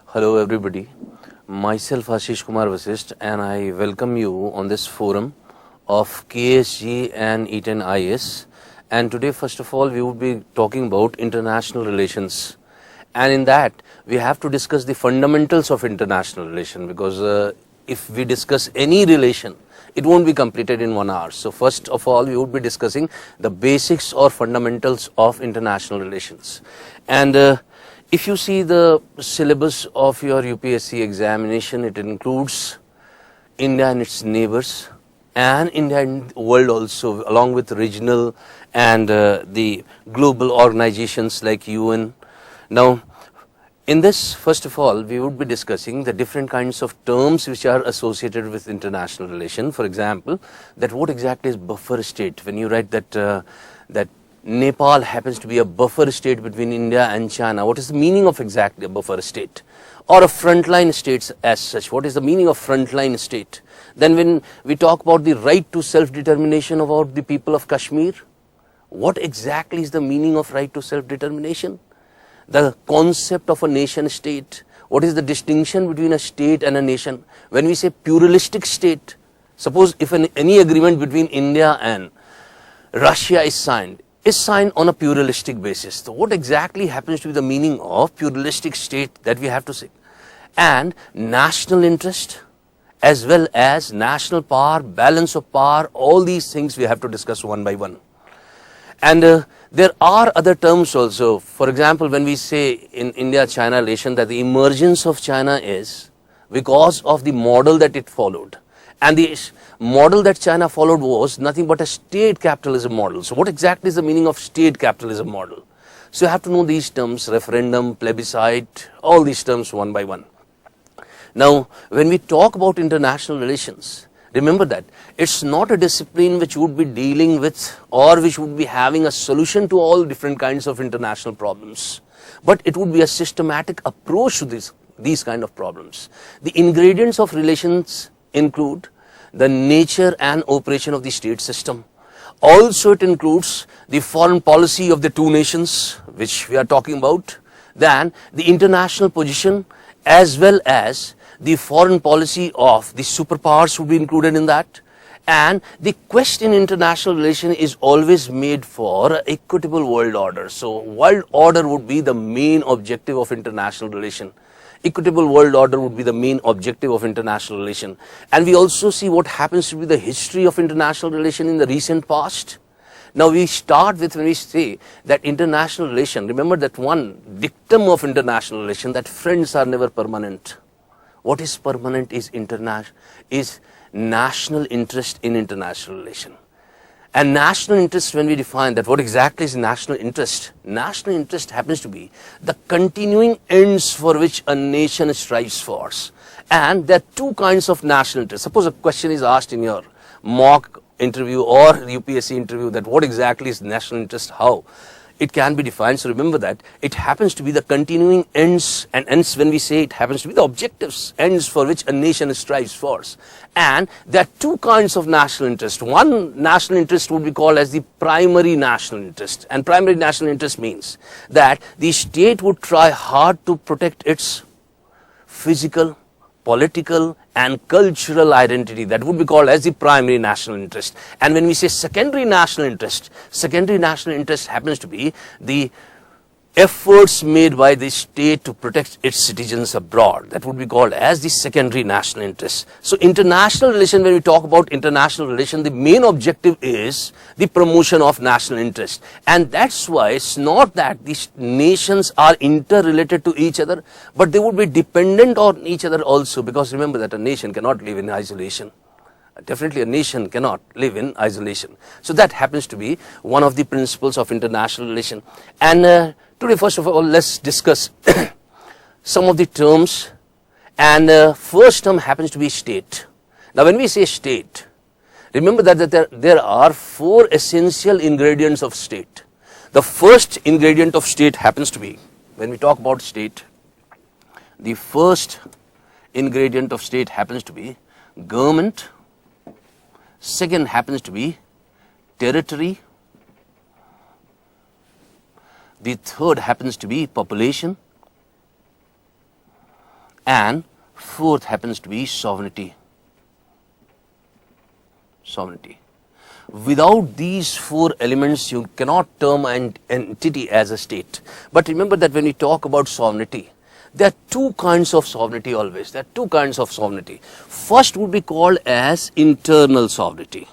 Hello everybody, myself Ashish and I welcome you on this forum of KSG and ETEN IS, and today first of all we would be talking about international relations, and in that we have to discuss the fundamentals of international relation, because if we discuss any relation it won't be completed in 1 hour. So first of all we would be discussing the basics or fundamentals of international relations. And if you see the syllabus of your UPSC examination, it includes India and its neighbors, and India and the world also, along with regional and the global organizations like UN. Now, in this, first of all, we would be discussing the different kinds of terms which are associated with international relation. For example, that what exactly is buffer state? When you write that Nepal happens to be a buffer state between India and China, what is the meaning of exactly a buffer state? Or a frontline state as such, what is the meaning of frontline state? Then when we talk about the right to self-determination about the people of Kashmir, what exactly is the meaning of right to self-determination? The concept of a nation state, what is the distinction between a state and a nation? When we say pluralistic state, suppose if any agreement between India and Russia is signed on a pluralistic basis. So what exactly happens to be the meaning of pluralistic state that we have to say? And national interest as well as national power, balance of power, all these things we have to discuss one by one. And there are other terms also. For example, when we say in India-China relation that the emergence of China is because of the model that it followed. And the model that China followed was nothing but a state capitalism model. So what exactly is the meaning of state capitalism model? So you have to know these terms, referendum, plebiscite, all these terms one by one. Now, when we talk about international relations, remember that it's not a discipline which would be dealing with or which would be having a solution to all different kinds of international problems. But it would be a systematic approach to these kind of problems. The ingredients of relations include the nature and operation of the state system. Also it includes the foreign policy of the two nations which we are talking about, then the international position as well as the foreign policy of the superpowers would be included in that. And the quest in international relation is always made for an equitable world order. So world order would be the main objective of international relation. Equitable world order would be the main objective of international relation. And we also see what happens to be the history of international relation in the recent past. Now we start with when we say that international relation, remember that one dictum of international relation, that friends are never permanent. What is permanent is national interest in international relation. And national interest, when we define that, what exactly is national interest? National interest happens to be the continuing ends for which a nation strives for. And there are two kinds of national interest. Suppose a question is asked in your mock interview or UPSC interview that what exactly is national interest, how it can be defined. So remember that it happens to be the continuing ends, and ends when we say it happens to be the objectives, ends for which a nation strives for. And there are two kinds of national interest. One national interest would be called as the primary national interest. And primary national interest means that the state would try hard to protect its physical, political and cultural identity. That would be called as the primary national interest. And when we say secondary national interest happens to be the efforts made by the state to protect its citizens abroad. That would be called as the secondary national interest. So international relation, when we talk about international relation, the main objective is the promotion of national interest. And that's why it's not that these nations are interrelated to each other, but they would be dependent on each other also, because remember that a nation cannot live in isolation. Definitely a nation cannot live in isolation. So that happens to be one of the principles of international relation. And today, first of all, let's discuss some of the terms. And first term happens to be state. Now, when we say state, remember that there are four essential ingredients of state. The first ingredient of state happens to be, when we talk about state, the first ingredient of state happens to be government. Second happens to be territory. The third happens to be population. and fourth happens to be sovereignty. Sovereignty. Without these four elements, you cannot term an entity as a state. But remember that when we talk about sovereignty, there are two kinds of sovereignty always. There are two kinds of sovereignty. First would be called as internal sovereignty.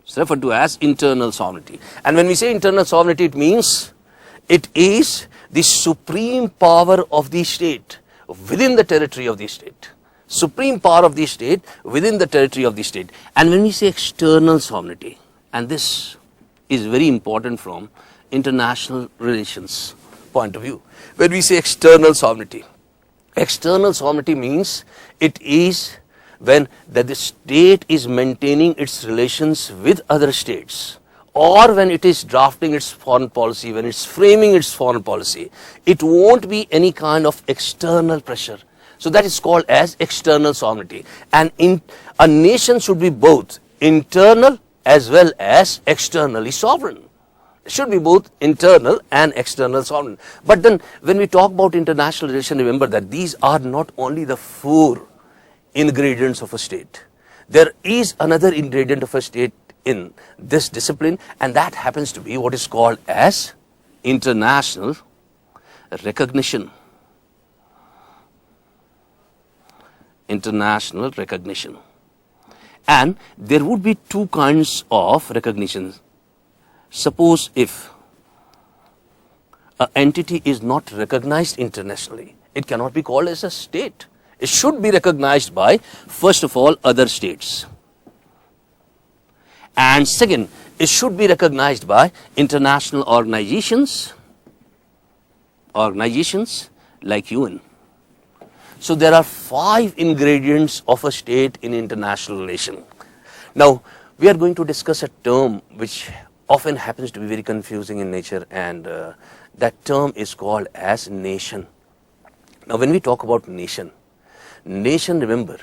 It's referred to as internal sovereignty. And when we say internal sovereignty, it means it is the supreme power of the state within the territory of the state. Supreme power of the state within the territory of the state. And when we say external sovereignty, and this is very important from international relations point of view. When we say external sovereignty means it is when that the state is maintaining its relations with other states, or when it is drafting its foreign policy, when it's framing its foreign policy, it won't be any kind of external pressure. So that is called as external sovereignty. And a nation should be both internal as well as externally sovereign. It should be both internal and external sovereign. But then when we talk about international relations, remember that these are not only the four ingredients of a state. There is another ingredient of a state in this discipline, and that happens to be what is called as international recognition. International recognition. And there would be two kinds of recognition. Suppose if an entity is not recognized internationally, it cannot be called as a state. It should be recognized by, first of all, other states. And second, it should be recognized by international organizations like UN. So there are 5 ingredients of a state in international relation. Now, we are going to discuss a term which often happens to be very confusing in nature, and that term is called as nation. Now, when we talk about nation, remember,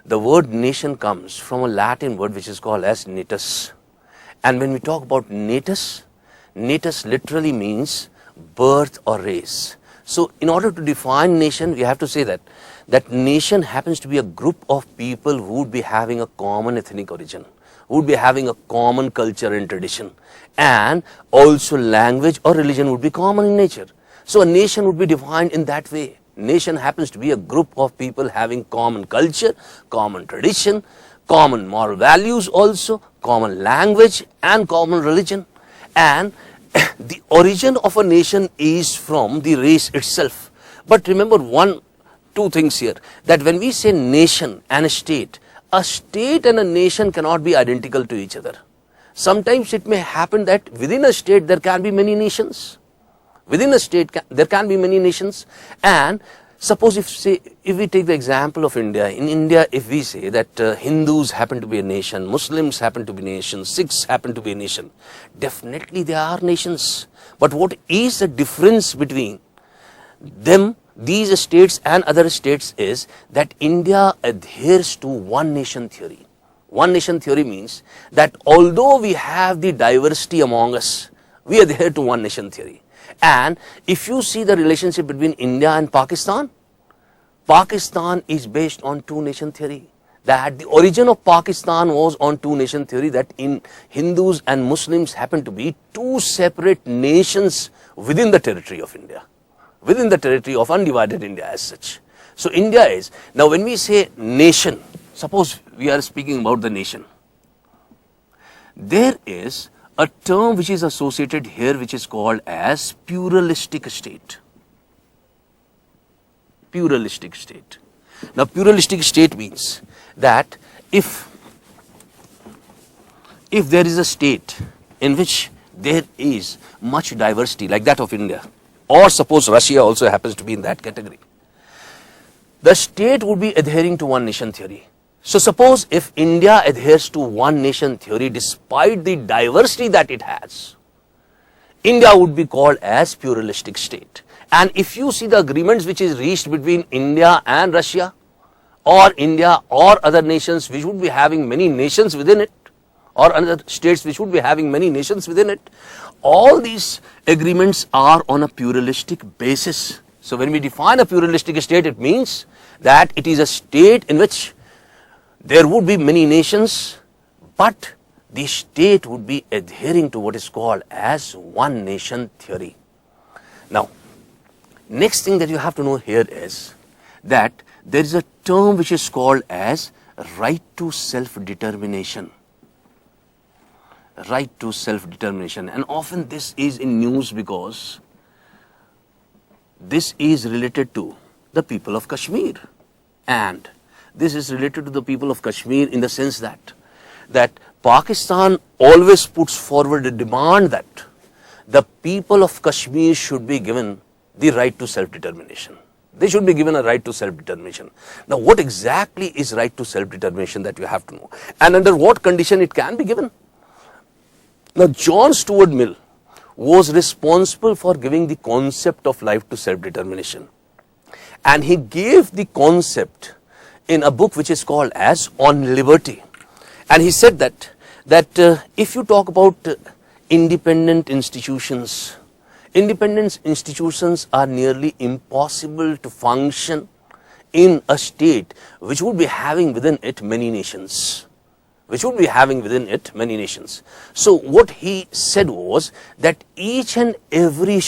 the word nation comes from a Latin word which is called as natus. And when we talk about natus literally means birth or race. So in order to define nation, we have to say that nation happens to be a group of people who would be having a common ethnic origin, who would be having a common culture and tradition, and also language or religion would be common in nature. So a nation would be defined in that way. Nation happens to be a group of people having common culture, common tradition, common moral values also, common language and common religion. And the origin of a nation is from the race itself. But remember two things here, that when we say nation and a state and a nation cannot be identical to each other. Sometimes it may happen that within a state there can be many nations. Within a state there can be many nations. And suppose if we take the example of India, in India if we say that Hindus happen to be a nation, Muslims happen to be nations, Sikhs happen to be a nation, definitely they are nations. But what is the difference between them, these states and other states, is that India adheres to one nation theory. One nation theory means that although we have the diversity among us, we adhere to one nation theory. And if you see the relationship between India and Pakistan is based on two nation theory. That the origin of Pakistan was on two nation theory, that in Hindus and Muslims happen to be two separate nations within the territory of India, within the territory of undivided India as such. So India is, now when we say nation, suppose we are speaking about the nation, there is a term which is associated here which is called as pluralistic state. Pluralistic state. Now pluralistic state means that if there is a state in which there is much diversity like that of India, or suppose Russia also happens to be in that category, the state would be adhering to one nation theory. So suppose if India adheres to one nation theory despite the diversity that it has, India would be called as pluralistic state. And if you see the agreements which is reached between India and Russia, or India or other nations which would be having many nations within it, or other states which would be having many nations within it, all these agreements are on a pluralistic basis. So when we define a pluralistic state, it means that it is a state in which there would be many nations, but the state would be adhering to what is called as one nation theory. Now, next thing that you have to know here is that there is a term which is called as right to self-determination. Right to self-determination, and often this is in news because this is related to the people of Kashmir, and this is related to the people of Kashmir in the sense that Pakistan always puts forward a demand that the people of Kashmir should be given the right to self-determination. They should be given a right to self-determination. Now, what exactly is right to self-determination that you have to know, and under what condition it can be given? Now, John Stuart Mill was responsible for giving the concept of right to self-determination, and he gave the concept in a book which is called as On Liberty. And he said that if you talk about independent institutions are nearly impossible to function in a state which would be having within it many nations. So what he said was that each and every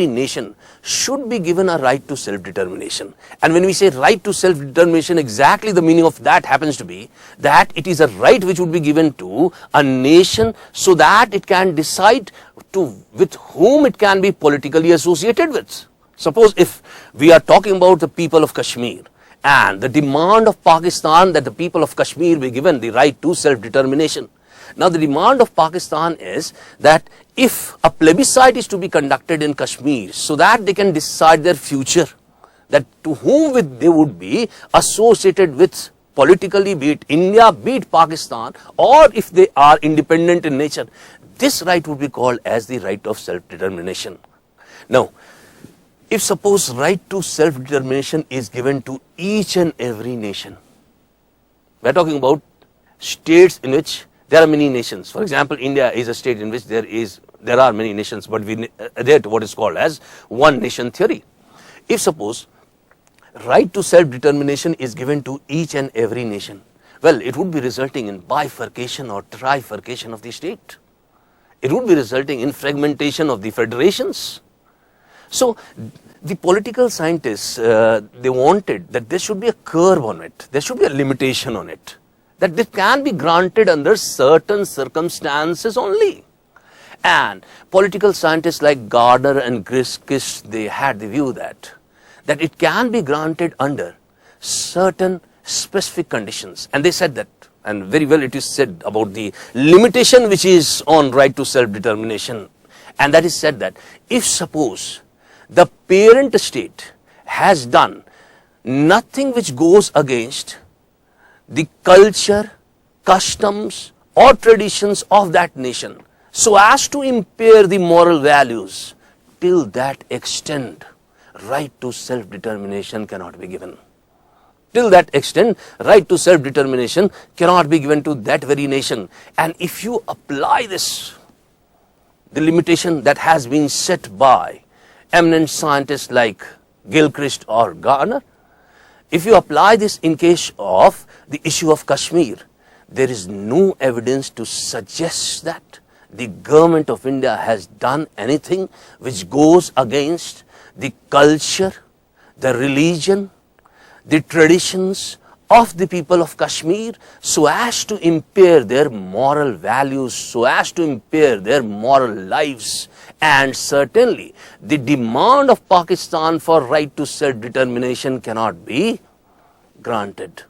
nation should be given a right to self-determination. And when we say right to self-determination, exactly the meaning of that happens to be that it is a right which would be given to a nation so that it can decide with whom it can be politically associated with. Suppose if we are talking about the people of Kashmir, and the demand of Pakistan that the people of Kashmir be given the right to self-determination. Now, the demand of Pakistan is that if a plebiscite is to be conducted in Kashmir so that they can decide their future, that to whom they would be associated with politically, be it India, be it Pakistan, or if they are independent in nature, this right would be called as the right of self-determination. Now, if suppose right to self-determination is given to each and every nation, we are talking about states in which there are many nations. For example, India is a state in which there are many nations, but we adhere to what is called as one nation theory. If suppose right to self-determination is given to each and every nation, well, it would be resulting in bifurcation or trifurcation of the state. It would be resulting in fragmentation of the federations. So, the political scientists, they wanted that there should be a curve on it, there should be a limitation on it, that this can be granted under certain circumstances only. And political scientists like Gardner and Griscus, they had the view that it can be granted under certain specific conditions. And they said that, and very well it is said about the limitation which is on right to self-determination. And that is said that if suppose the parent state has done nothing which goes against the culture, customs or traditions of that nation so as to impair the moral values, till that extent right to self-determination cannot be given. Till that extent right to self-determination cannot be given to that very nation. And if you apply this, the limitation that has been set by eminent scientists like Gilchrist or Garner, if you apply this in case of the issue of Kashmir, there is no evidence to suggest that the government of India has done anything which goes against the culture, the religion, the traditions of the people of Kashmir so as to impair their moral values, so as to impair their moral lives. And certainly the demand of Pakistan for right to self-determination cannot be granted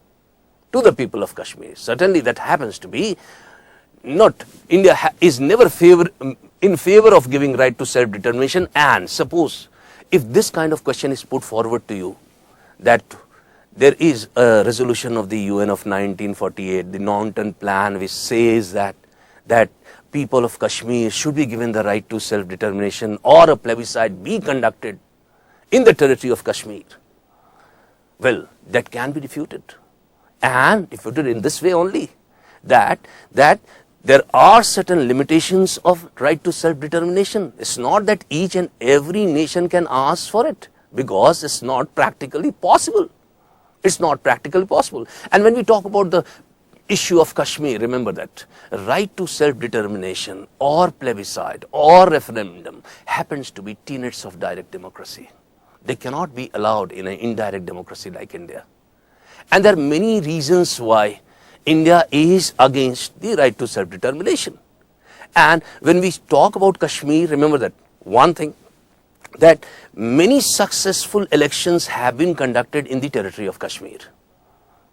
to the people of Kashmir. Certainly that happens to be not, India is never in favor of giving right to self-determination. And suppose if this kind of question is put forward to you, that there is a resolution of the UN of 1948, the Norton Plan, which says that people of Kashmir should be given the right to self-determination or a plebiscite be conducted in the territory of Kashmir. Well, that can be refuted, and refuted in this way only, that there are certain limitations of right to self-determination. It's not that each and every nation can ask for it. because it's not practically possible. It's not practically possible. And when we talk about the issue of Kashmir, remember that right to self-determination or plebiscite or referendum happens to be tenets of direct democracy. They cannot be allowed in an indirect democracy like India. And there are many reasons why India is against the right to self-determination. And when we talk about Kashmir, remember that one thing, that many successful elections have been conducted in the territory of Kashmir.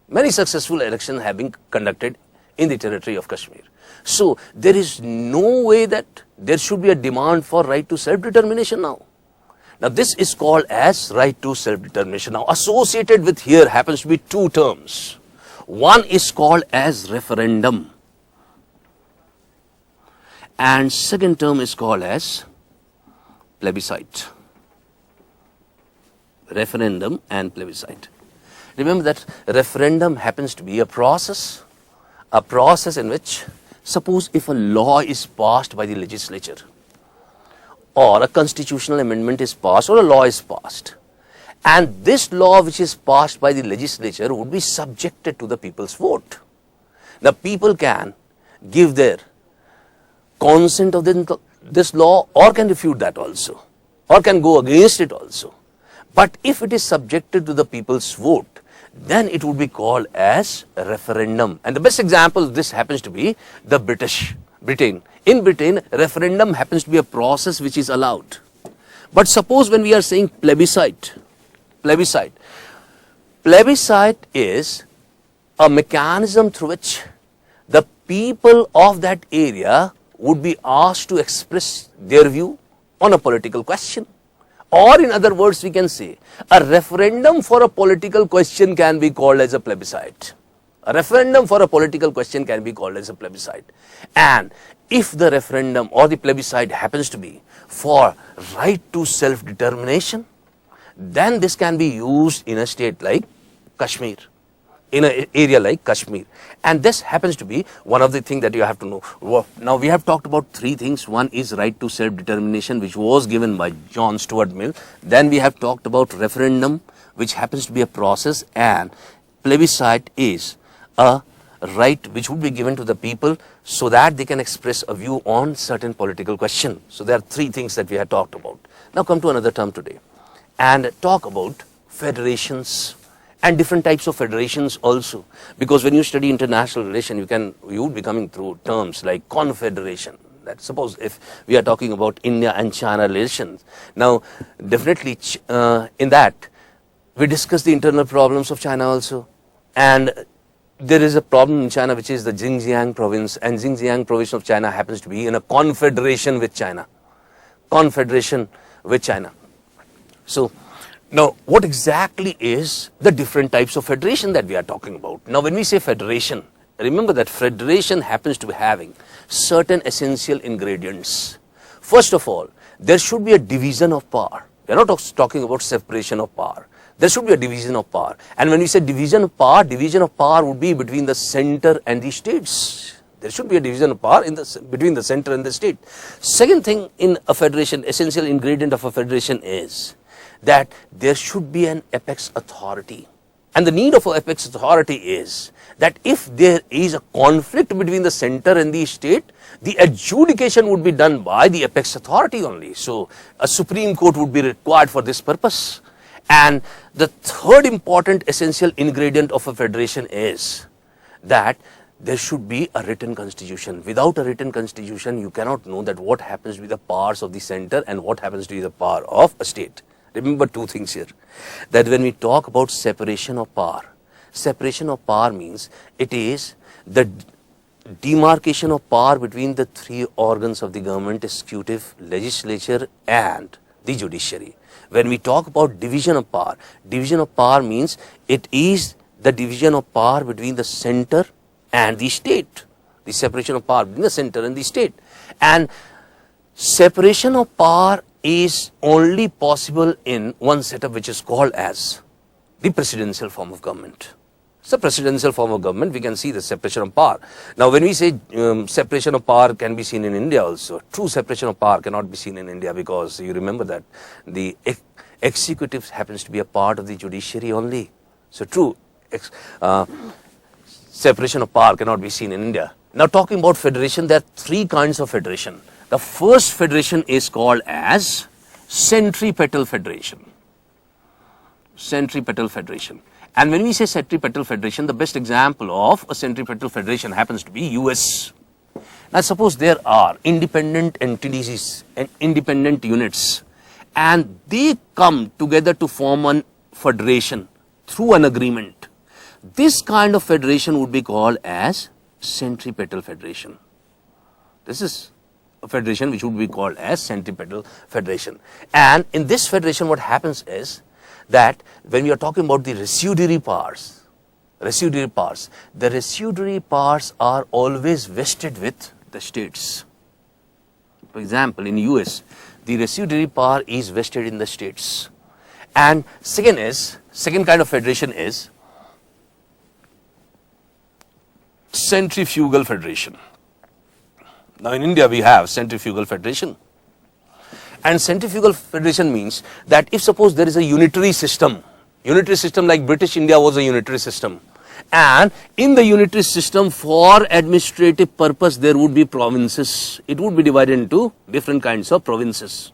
Many successful elections have been conducted in the territory of Kashmir. So there is no way that there should be a demand for right to self-determination now. Now this is called as right to self-determination. Now associated with here happens to be two terms. One is called as referendum, and second term is called as plebiscite. Referendum and plebiscite. Remember that referendum happens to be a process in which, suppose if a law is passed by the legislature, or a constitutional amendment is passed, or a law is passed, and this law which is passed by the legislature would be subjected to the people's vote. The people can give their consent of this law, or can refute that also, or can go against it also. But if it is subjected to the people's vote, then it would be called as a referendum. And the best example of this happens to be the Britain. In Britain, referendum happens to be a process which is allowed. But suppose when we are saying plebiscite is a mechanism through which the people of that area would be asked to express their view on a political question. Or in other words, we can say a referendum for a political question can be called as a plebiscite. A referendum for a political question can be called as a plebiscite. And if the referendum or the plebiscite happens to be for right to self-determination, then this can be used in a state like Kashmir, in an area like Kashmir. And this happens to be one of the things that you have to know. Now we have talked about three things. One is right to self-determination, which was given by John Stuart Mill. Then we have talked about referendum, which happens to be a process, and plebiscite is a right which would be given to the people so that they can express a view on certain political question. So there are three things that we have talked about. Now come to another term today and talk about federations and different types of federations also, because when you study international relation, you would be coming through terms like confederation. That suppose if we are talking about India and China relations, now definitely in that we discuss the internal problems of China also, and there is a problem in China which is the Xinjiang province, and Xinjiang province of China happens to be in a confederation with China. So now, what exactly is the different types of federation that we are talking about? Now, when we say federation, remember that federation happens to be having certain essential ingredients. First of all, there should be a division of power. We are not talking about separation of power. There should be a division of power. And when we say division of power would be between the center and the states. There should be a division of power between the center and the state. Second thing in a federation, essential ingredient of a federation is that there should be an apex authority. And the need of an apex authority is that if there is a conflict between the center and the state, the adjudication would be done by the apex authority only. So a Supreme Court would be required for this purpose. And the third important essential ingredient of a federation is that there should be a written constitution. Without a written constitution, you cannot know that what happens with the powers of the center and what happens to the power of a state. Remember two things here, that when we talk about separation of power means it is the demarcation of power between the three organs of the government: executive, legislature and the judiciary. When we talk about division of power means it is the division of power between the center and the state, the separation of power between the center and the state. And separation of power is only possible in one setup which is called as the presidential form of government. It's a presidential form of government. We can see the separation of power. Now when we say separation of power can be seen in India also, true separation of power cannot be seen in India, because you remember that the executive happens to be a part of the judiciary only. So true separation of power cannot be seen in India. Now talking about federation, there are three kinds of federation. The first federation is called as centripetal federation. Centripetal federation. And when we say centripetal federation, the best example of a centripetal federation happens to be US. Now suppose there are independent entities and independent units, and they come together to form a federation through an agreement. This kind of federation would be called as centripetal federation. This is a federation which would be called as centripetal federation. And in this federation what happens is that when we are talking about the residuary powers, the residuary powers are always vested with the states. For example, in US, the residuary power is vested in the states. And second kind of federation is centrifugal federation. Now in India we have centrifugal federation. And centrifugal federation means that if suppose there is a unitary system like British India was a unitary system, and in the unitary system for administrative purpose there would be provinces. It would be divided into different kinds of provinces.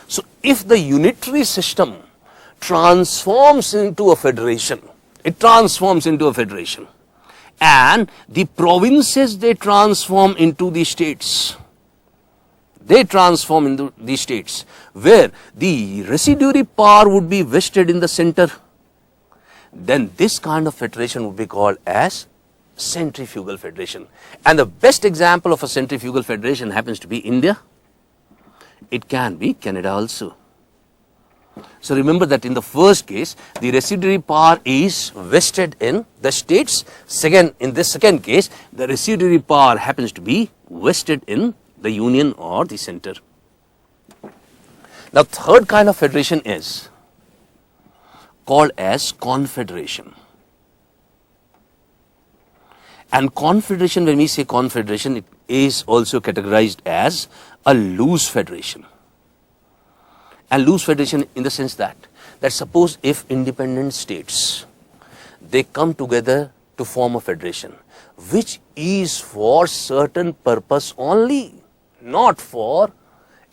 So if the unitary system transforms into a federation, and the provinces they transform into the states. Where the residuary power would be vested in the center. Then this kind of federation would be called as centrifugal federation. And the best example of a centrifugal federation happens to be India. It can be Canada also. So remember that in the first case, the residuary power is vested in the states. In this second case, the residuary power happens to be vested in the union or the center. Now third kind of federation is called as confederation. And confederation, when we say confederation, it is also categorized as a loose federation. And loose federation in the sense that suppose if independent states, they come together to form a federation, which is for certain purpose only, not for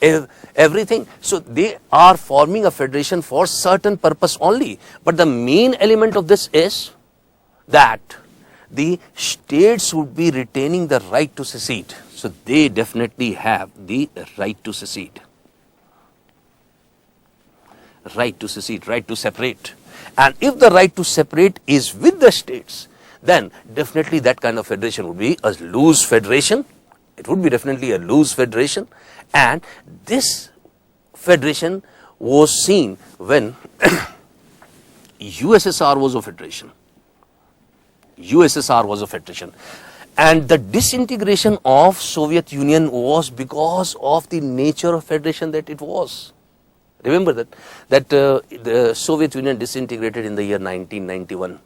everything. So they are forming a federation for certain purpose only. But the main element of this is that the states would be retaining the right to secede. So they definitely have the right to secede. Right to secede, right to separate. And if the right to separate is with the states, then definitely that kind of federation would be a loose federation. It would be definitely a loose federation. And this federation was seen when USSR was a federation. And the disintegration of Soviet Union was because of the nature of federation that it was. Remember that the Soviet Union disintegrated in the year 1991,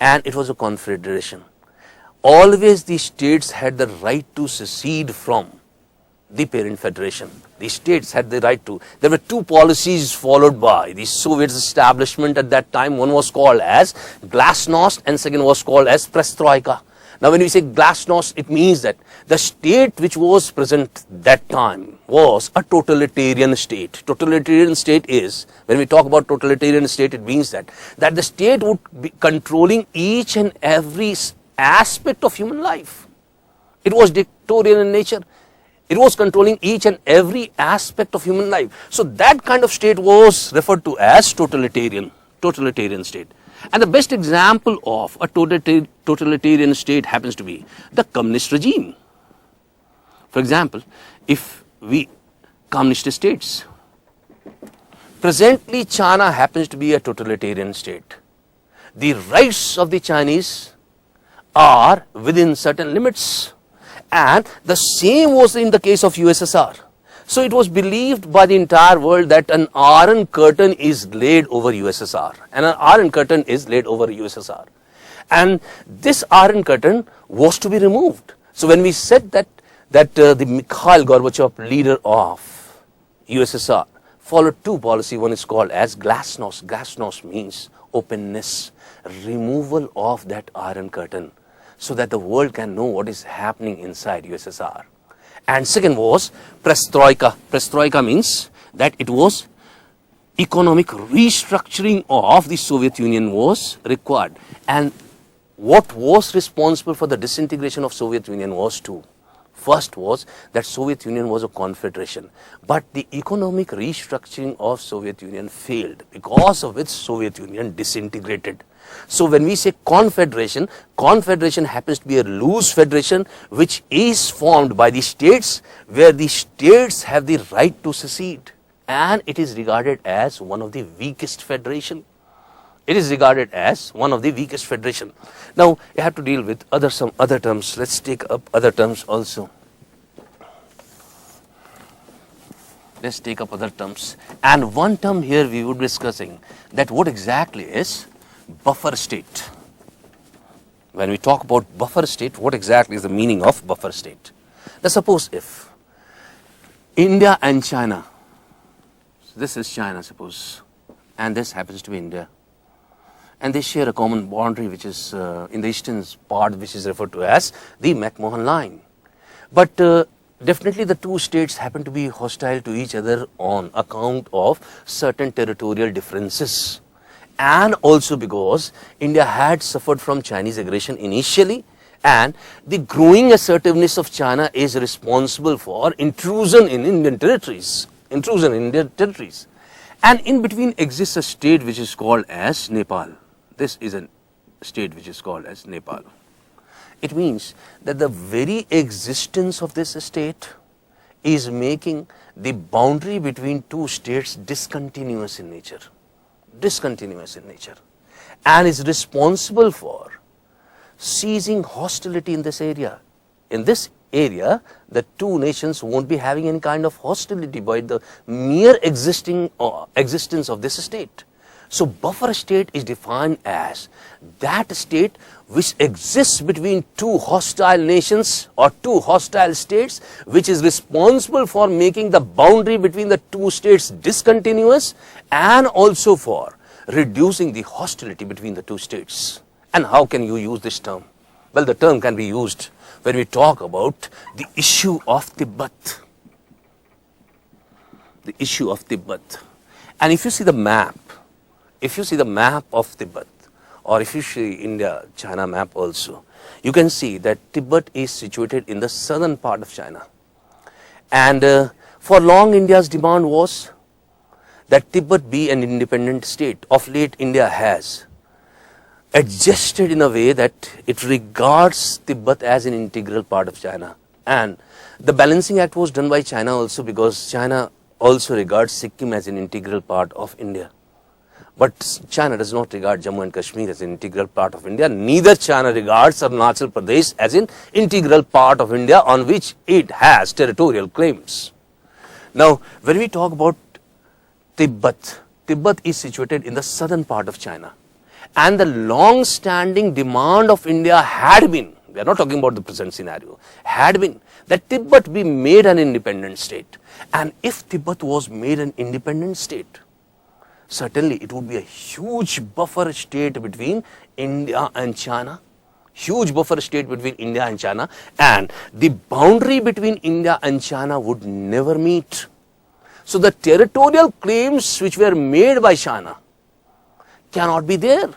and it was a confederation. Always the states had the right to secede from the parent federation. The states had the right to. There were two policies followed by the Soviet establishment at that time. One was called as Glasnost and second was called as Perestroika. Now when we say Glasnost, it means that the state which was present that time was a totalitarian state. Totalitarian state is, when we talk about totalitarian state, it means that the state would be controlling each and every aspect of human life. It was dictatorial in nature. It was controlling each and every aspect of human life. So that kind of state was referred to as totalitarian state. And the best example of a totalitarian state happens to be the communist regime. For example, if we communist states, presently China happens to be a totalitarian state. The rights of the Chinese are within certain limits, and the same was in the case of USSR. So it was believed by the entire world that an Iron Curtain is laid over USSR, and an Iron Curtain is laid over USSR. And this Iron Curtain was to be removed. So when we said that the Mikhail Gorbachev, leader of USSR, followed two policy. One is called as glasnost. Glasnost means openness, removal of that iron curtain so that the world can know what is happening inside USSR. And second was perestroika. Perestroika means that it was economic restructuring of the Soviet Union was required. And what was responsible for the disintegration of Soviet Union was two. First was that Soviet Union was a confederation, but the economic restructuring of Soviet Union failed, because of which Soviet Union disintegrated. So when we say confederation, confederation happens to be a loose federation which is formed by the states, where the states have the right to secede, and it is regarded as one of the weakest federation. It is regarded as one of the weakest federation. Now you have to deal with some other terms. Let's take up other terms also. Let's take up other terms. And one term here we would be discussing, that what exactly is buffer state. When we talk about buffer state, what exactly is the meaning of buffer state? Now suppose if India and China, this is China suppose, and this happens to be India, and they share a common boundary which is in the eastern part, which is referred to as the McMahon line. But definitely the two states happen to be hostile to each other on account of certain territorial differences, and also because India had suffered from Chinese aggression initially, and the growing assertiveness of China is responsible for intrusion in Indian territories. And in between exists a state which is called as Nepal. This is a state which is called as Nepal. It means that the very existence of this state is making the boundary between two states discontinuous in nature, and is responsible for ceasing hostility in this area. In this area, the two nations won't be having any kind of hostility by the mere existence of this state. So buffer state is defined as that state which exists between two hostile nations or two hostile states, which is responsible for making the boundary between the two states discontinuous, and also for reducing the hostility between the two states. And how can you use this term? Well, the term can be used when we talk about the issue of Tibet. The issue of Tibet. And if you see the map, of Tibet, or if you see India-China map also, you can see that Tibet is situated in the southern part of China. And for long, India's demand was that Tibet be an independent state. Of late, India has adjusted in a way that it regards Tibet as an integral part of China. And the balancing act was done by China also, because China also regards Sikkim as an integral part of India. But China does not regard Jammu and Kashmir as an integral part of India. Neither China regards Arunachal Pradesh as an integral part of India on which it has territorial claims. Now, when we talk about Tibet, Tibet is situated in the southern part of China. And the long-standing demand of India had been, we are not talking about the present scenario, had been that Tibet be made an independent state. And if Tibet was made an independent state, certainly it would be a huge buffer state between India and China. Huge buffer state between India and China. And the boundary between India and China would never meet. So the territorial claims which were made by China cannot be there.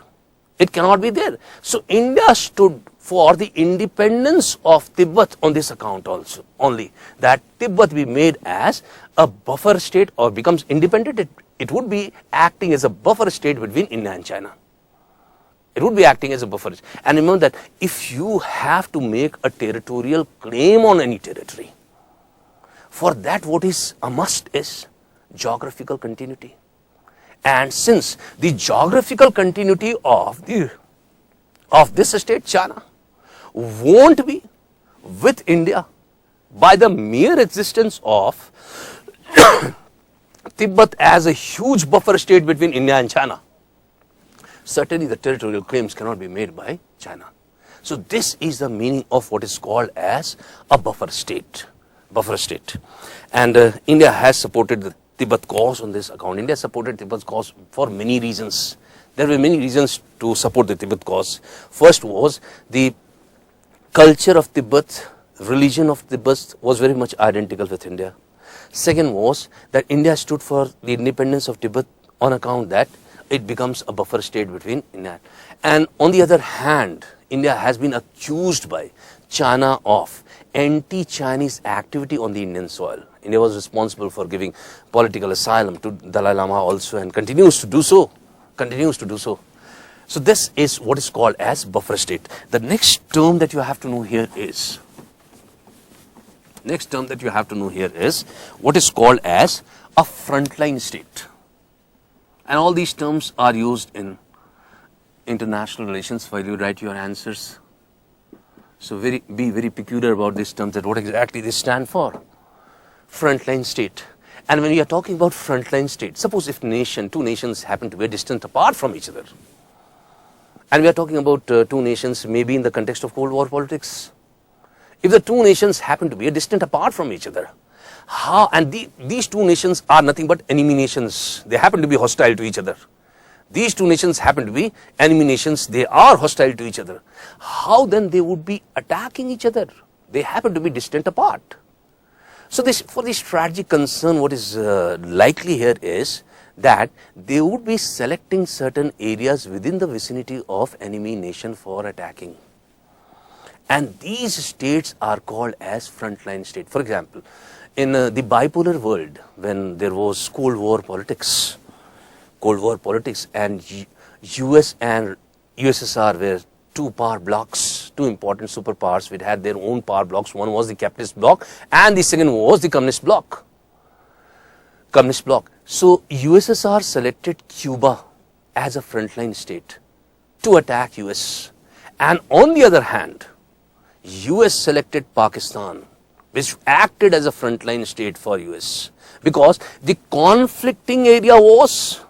It cannot be there. So India stood for the independence of Tibet on this account also, only that Tibet be made as a buffer state or becomes independent. It would be acting as a buffer state between India and China. It would be acting as a buffer. And remember that if you have to make a territorial claim on any territory, for that what is a must is geographical continuity. And since the geographical continuity of this state, China, won't be with India by the mere existence of Tibet as a huge buffer state between India and China, certainly the territorial claims cannot be made by China. So this is the meaning of what is called as a buffer state. And India has supported Tibet cause on this account. India supported Tibet's cause for many reasons. There were many reasons to support the Tibet cause. First was the culture of Tibet, religion of Tibet was very much identical with India. Second was that India stood for the independence of Tibet on account that it becomes a buffer state between India. And on the other hand, India has been accused by China of anti-Chinese activity on the Indian soil. India was responsible for giving political asylum to Dalai Lama also and continues to do so. So this is what is called as buffer state. The next term that you have to know here is what is called as a frontline state. And all these terms are used in international relations while you write your answers. So be very peculiar about these terms, that what exactly they stand for. Frontline state. And when we are talking about frontline state, suppose if two nations happen to be distant apart from each other, and we are talking about two nations maybe in the context of Cold War politics. If the two nations happen to be distant apart from each other, these two nations are nothing but enemy nations. They happen to be hostile to each other. These two nations happen to be enemy nations. They are hostile to each other. How then they would be attacking each other? They happen to be distant apart. So for this strategic concern, what is likely here is that they would be selecting certain areas within the vicinity of enemy nation for attacking. And these states are called as frontline state. For example, in the bipolar world, when there was Cold War politics and US and USSR were two power blocks, two important superpowers which had their own power blocks. One was the capitalist bloc and the second was the communist bloc. So USSR selected Cuba as a frontline state to attack US. And on the other hand, US selected Pakistan, which acted as a frontline state for US, because the conflicting area was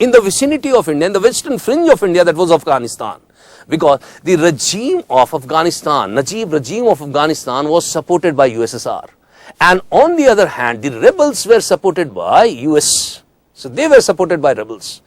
in the vicinity of India, in the western fringe of India, that was Afghanistan. Because the regime of Afghanistan, Najib regime of Afghanistan was supported by USSR. And on the other hand, the rebels were supported by US. So they were supported by rebels.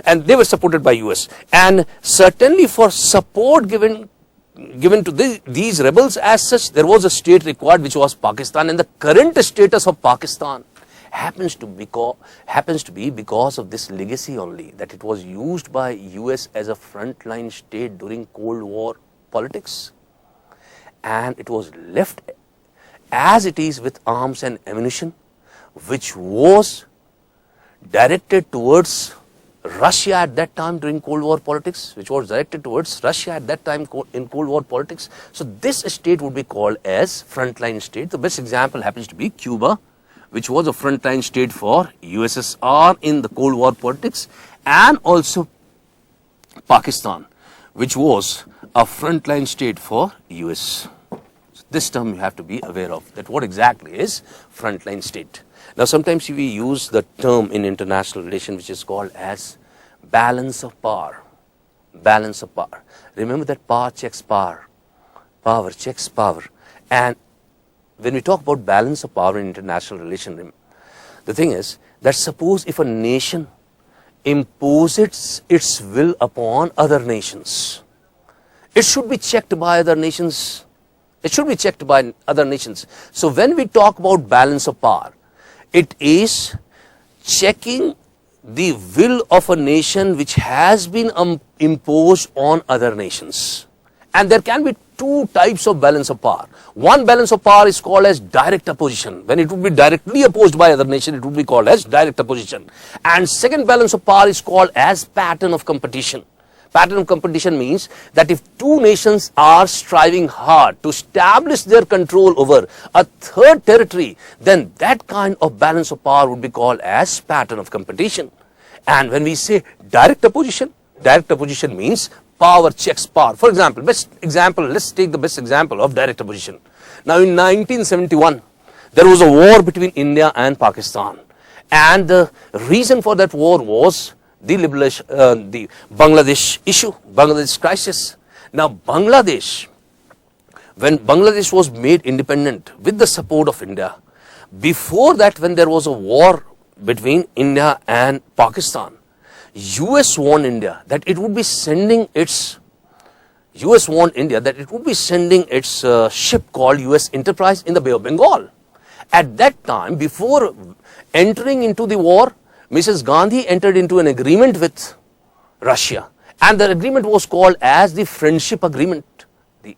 And they were supported by US. And certainly for support given to these rebels as such, there was a state required, which was Pakistan. And the current status of Pakistan happens to be because of this legacy only, that it was used by US as a frontline state during Cold War politics, and it was left as it is with arms and ammunition, which was directed towards Russia at that time during Cold War politics, in Cold War politics. So this state would be called as frontline state. The best example happens to be Cuba, which was a frontline state for USSR in the Cold War politics, and also Pakistan, which was a frontline state for US. So this term you have to be aware of, that what exactly is frontline state. Now sometimes we use the term in international relations which is called as balance of power. Balance of power. Remember that power checks power. Power checks power. And when we talk about balance of power in international relations, the thing is that suppose if a nation imposes its will upon other nations, it should be checked by other nations. So when we talk about balance of power, it is checking the will of a nation which has been imposed on other nations. And there can be two types of balance of power. One balance of power is called as direct opposition. When it would be directly opposed by other nation, it would be called as direct opposition. And second balance of power is called as pattern of competition. Pattern of competition means that if two nations are striving hard to establish their control over a third territory, then that kind of balance of power would be called as pattern of competition. And when we say direct opposition means power checks power. For example, let's take the best example of direct opposition. Now in 1971, there was a war between India and Pakistan. And the reason for that war was the Bangladesh issue, Bangladesh crisis. Now Bangladesh, when Bangladesh was made independent with the support of India, before that when there was a war between India and Pakistan, US warned India that it would be sending its ship called US Enterprise in the Bay of Bengal. At that time, before entering into the war, Mrs. Gandhi entered into an agreement with Russia, and the agreement was called as the Friendship Agreement. The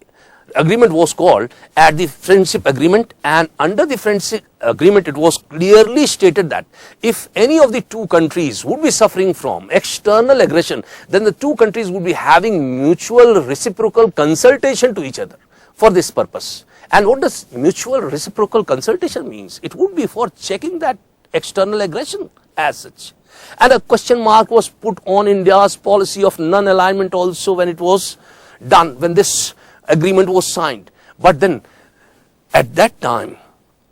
agreement was called as the Friendship Agreement, and under the Friendship Agreement it was clearly stated that if any of the two countries would be suffering from external aggression, then the two countries would be having mutual reciprocal consultation to each other for this purpose. And what does mutual reciprocal consultation means? It would be for checking that external aggression as such. And a question mark was put on India's policy of non-alignment also when it was done, when this agreement was signed. But then at that time,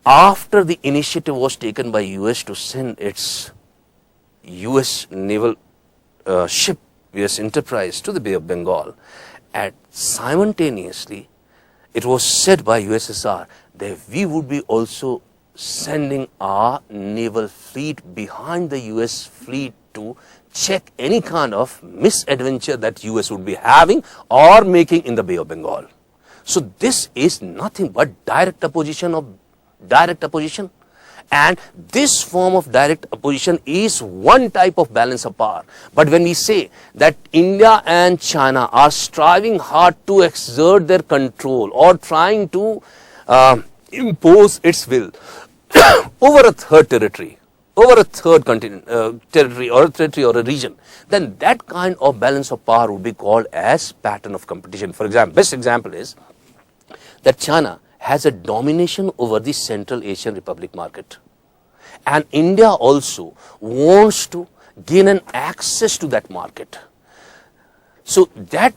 after the initiative was taken by US to send its US naval ship, US Enterprise, to the Bay of Bengal, and simultaneously it was said by USSR that we would be also sending our naval fleet behind the US fleet to check any kind of misadventure that US would be having or making in the Bay of Bengal. So this is nothing but direct opposition of direct opposition. And this form of direct opposition is one type of balance of power. But when we say that India and China are striving hard to exert their control or trying to impose its will over a third territory, over a third continent, territory or a region, then that kind of balance of power would be called as pattern of competition. For example, best example is that China has a domination over the Central Asian Republic market. And India also wants to gain an access to that market. So that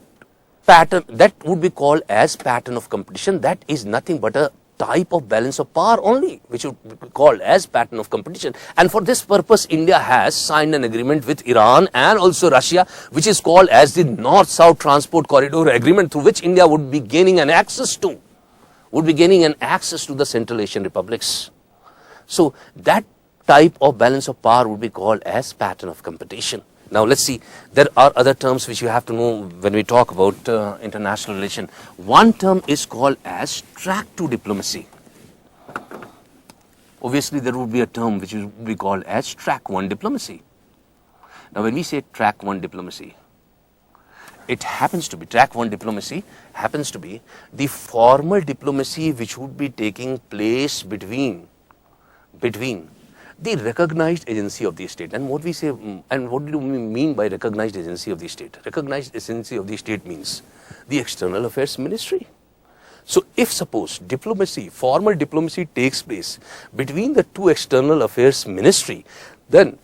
pattern, that would be called as pattern of competition. That is nothing but a type of balance of power only, which would be called as pattern of competition. And for this purpose, India has signed an agreement with Iran and also Russia, which is called as the North-South Transport Corridor Agreement, through which India would be gaining an access to the Central Asian republics. So that type of balance of power would be called as pattern of competition. Now let's see, there are other terms which you have to know when we talk about international relation. One term is called as track 2 diplomacy. Obviously there would be a term which would be called as track 1 diplomacy. Now when we say track 1 diplomacy, track 1 diplomacy happens to be the formal diplomacy which would be taking place between the recognized agency of the state. And what we say, and what do we mean by recognized agency of the state? Recognized agency of the state means the External Affairs Ministry. So if suppose diplomacy, formal diplomacy takes place between the two External Affairs Ministry, then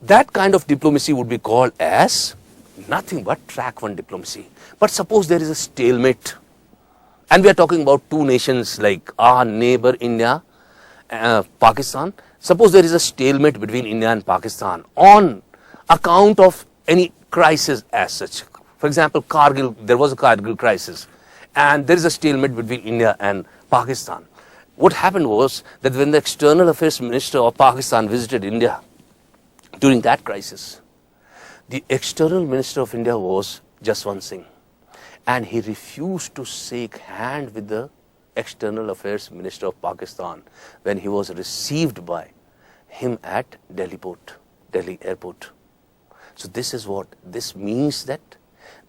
that kind of diplomacy would be called as nothing but track 1 diplomacy. But suppose there is a stalemate, and we are talking about two nations like our neighbor India, Pakistan. Suppose there is a stalemate between India and Pakistan on account of any crisis as such. For example, Kargil, there was a Kargil crisis, and there is a stalemate between India and Pakistan. What happened was that when the External Affairs Minister of Pakistan visited India during that crisis, the External Minister of India was Jaswant Singh, and he refused to shake hand with the External Affairs Minister of Pakistan when he was received by him at Delhi airport. So this is what this means, that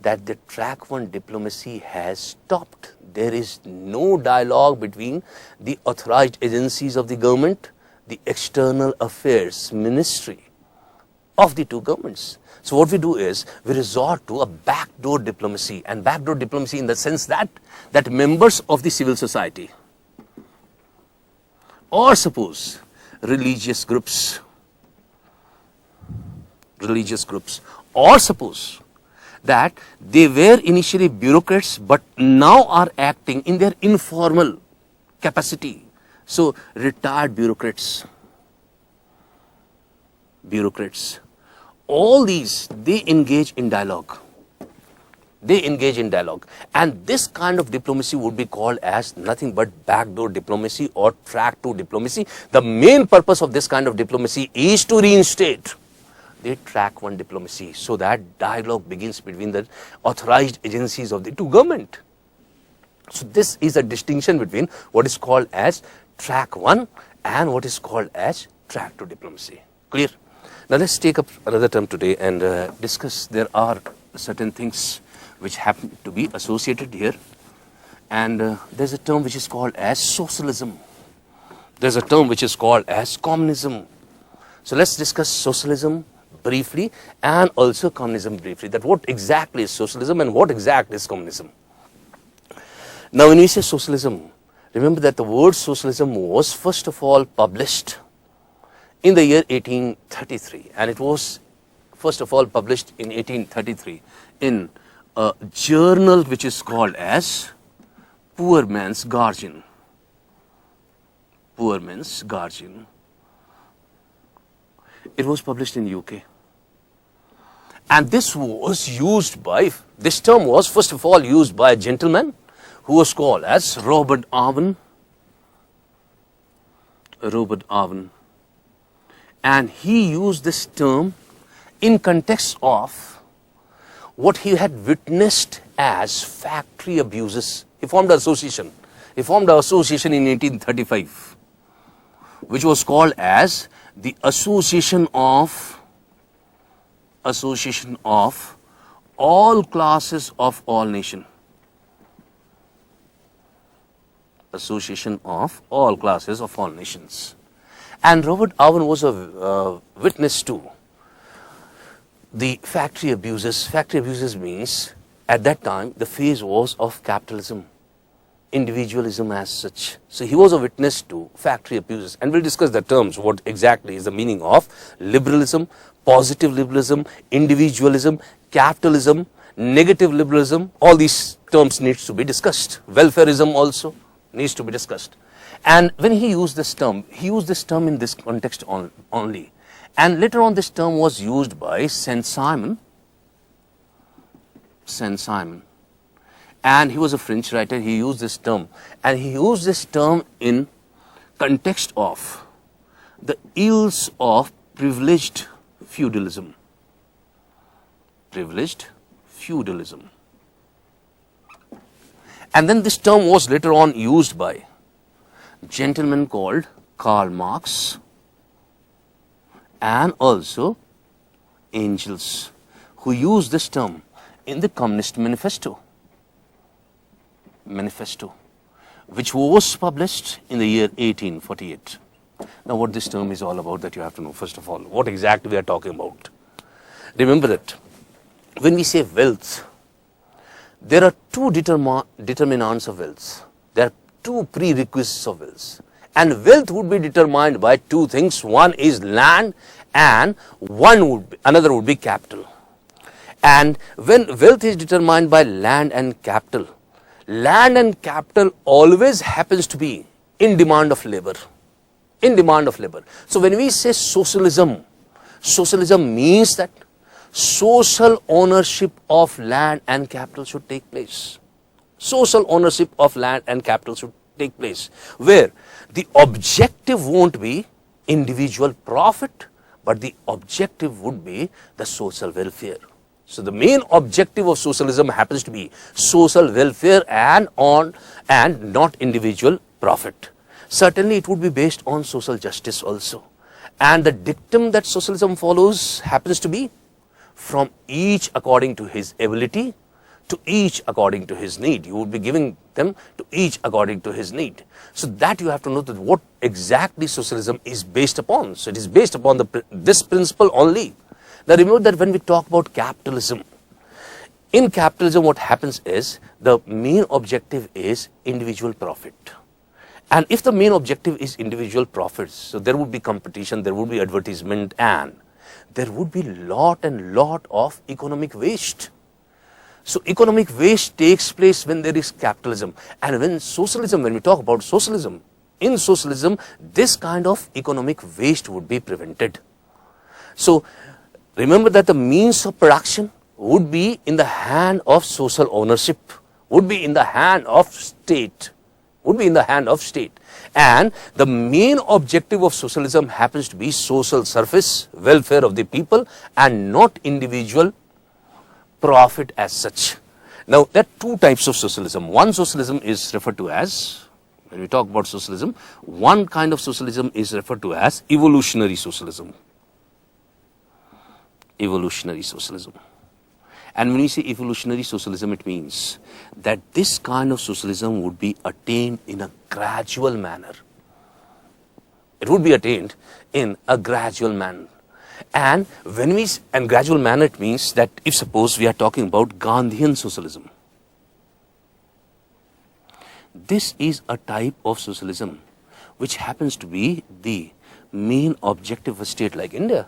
the track 1 diplomacy has stopped. There is no dialogue between the authorized agencies of the government, the External Affairs Ministry of the two governments. So what we do is we resort to a backdoor diplomacy, and backdoor diplomacy in the sense that members of the civil society, or suppose religious groups, or suppose that they were initially bureaucrats but now are acting in their informal capacity. So retired bureaucrats, all these, they engage in dialogue. They engage in dialogue. And this kind of diplomacy would be called as nothing but backdoor diplomacy or track 2 diplomacy. The main purpose of this kind of diplomacy is to reinstate the track 1 diplomacy, so that dialogue begins between the authorized agencies of the two government. So this is a distinction between what is called as track 1 and what is called as track 2 diplomacy. Clear? Now let's take up another term today and discuss. There are certain things which happen to be associated here, and there's a term which is called as socialism. There's a term which is called as communism. So let's discuss socialism briefly and also communism briefly, that what exactly is socialism and what exactly is communism. Now when we say socialism, remember that the word socialism was first of all published in the year 1833, and it was first of all published in 1833 in a journal which is called as Poor Man's Guardian. Poor Man's Guardian. It was published in UK. And this term was first of all used by a gentleman who was called as Robert Owen. Robert Owen. And he used this term in context of what he had witnessed as factory abuses. He formed an association. He formed an association in 1835, which was called as the Association of All Classes of All Nations. Association of All Classes of All Nations. And Robert Owen was a witness to the factory abuses. Factory abuses means at that time the phase was of capitalism, individualism as such. So he was a witness to factory abuses, and we'll discuss the terms, what exactly is the meaning of liberalism, positive liberalism, individualism, capitalism, negative liberalism. All these terms needs to be discussed. Welfareism also needs to be discussed. And when he used this term in this context only. And later on this term was used by Saint-Simon. And he was a French writer. He used this term. And he used this term in context of the ills of privileged feudalism. Privileged feudalism. And then this term was later on used by a gentleman called Karl Marx and also Engels, who used this term in the Communist Manifesto, which was published in the year 1848. Now what this term is all about, that you have to know first of all, what exactly we are talking about. Remember that when we say wealth, there are two determinants of wealth. There are two prerequisites of wealth. And wealth would be determined by two things. One is land and another would be capital. And when wealth is determined by land and capital always happens to be in demand of labor. So when we say socialism means that social ownership of land and capital should take place. Social ownership of land and capital should take place, where the objective won't be individual profit, but the objective would be the social welfare. So the main objective of socialism happens to be social welfare and not individual profit. Certainly it would be based on social justice also. And the dictum that socialism follows happens to be from each according to his ability to each according to his need. You would be giving them to each according to his need. So that you have to know that what exactly socialism is based upon. So it is based upon this principle only. Now remember that when we talk about capitalism, in capitalism what happens is the main objective is individual profit. And if the main objective is individual profits, so there would be competition, there would be advertisement, and there would be lot of economic waste. So economic waste takes place when there is capitalism. And when we talk about socialism, in socialism, this kind of economic waste would be prevented. So remember that the means of production would be in the hand of social ownership, would be in the hand of state, would be in the hand of state. And the main objective of socialism happens to be social service, welfare of the people, and not individual profit as such. Now, there are two types of socialism. One socialism is referred to as, when we talk about socialism, one kind of socialism is referred to as evolutionary socialism. Evolutionary socialism. And when we say evolutionary socialism, it means that this kind of socialism would be attained in a gradual manner. It would be attained in a gradual manner. And gradual manner, it means that if suppose we are talking about Gandhian socialism, this is a type of socialism which happens to be the main objective of a state like India.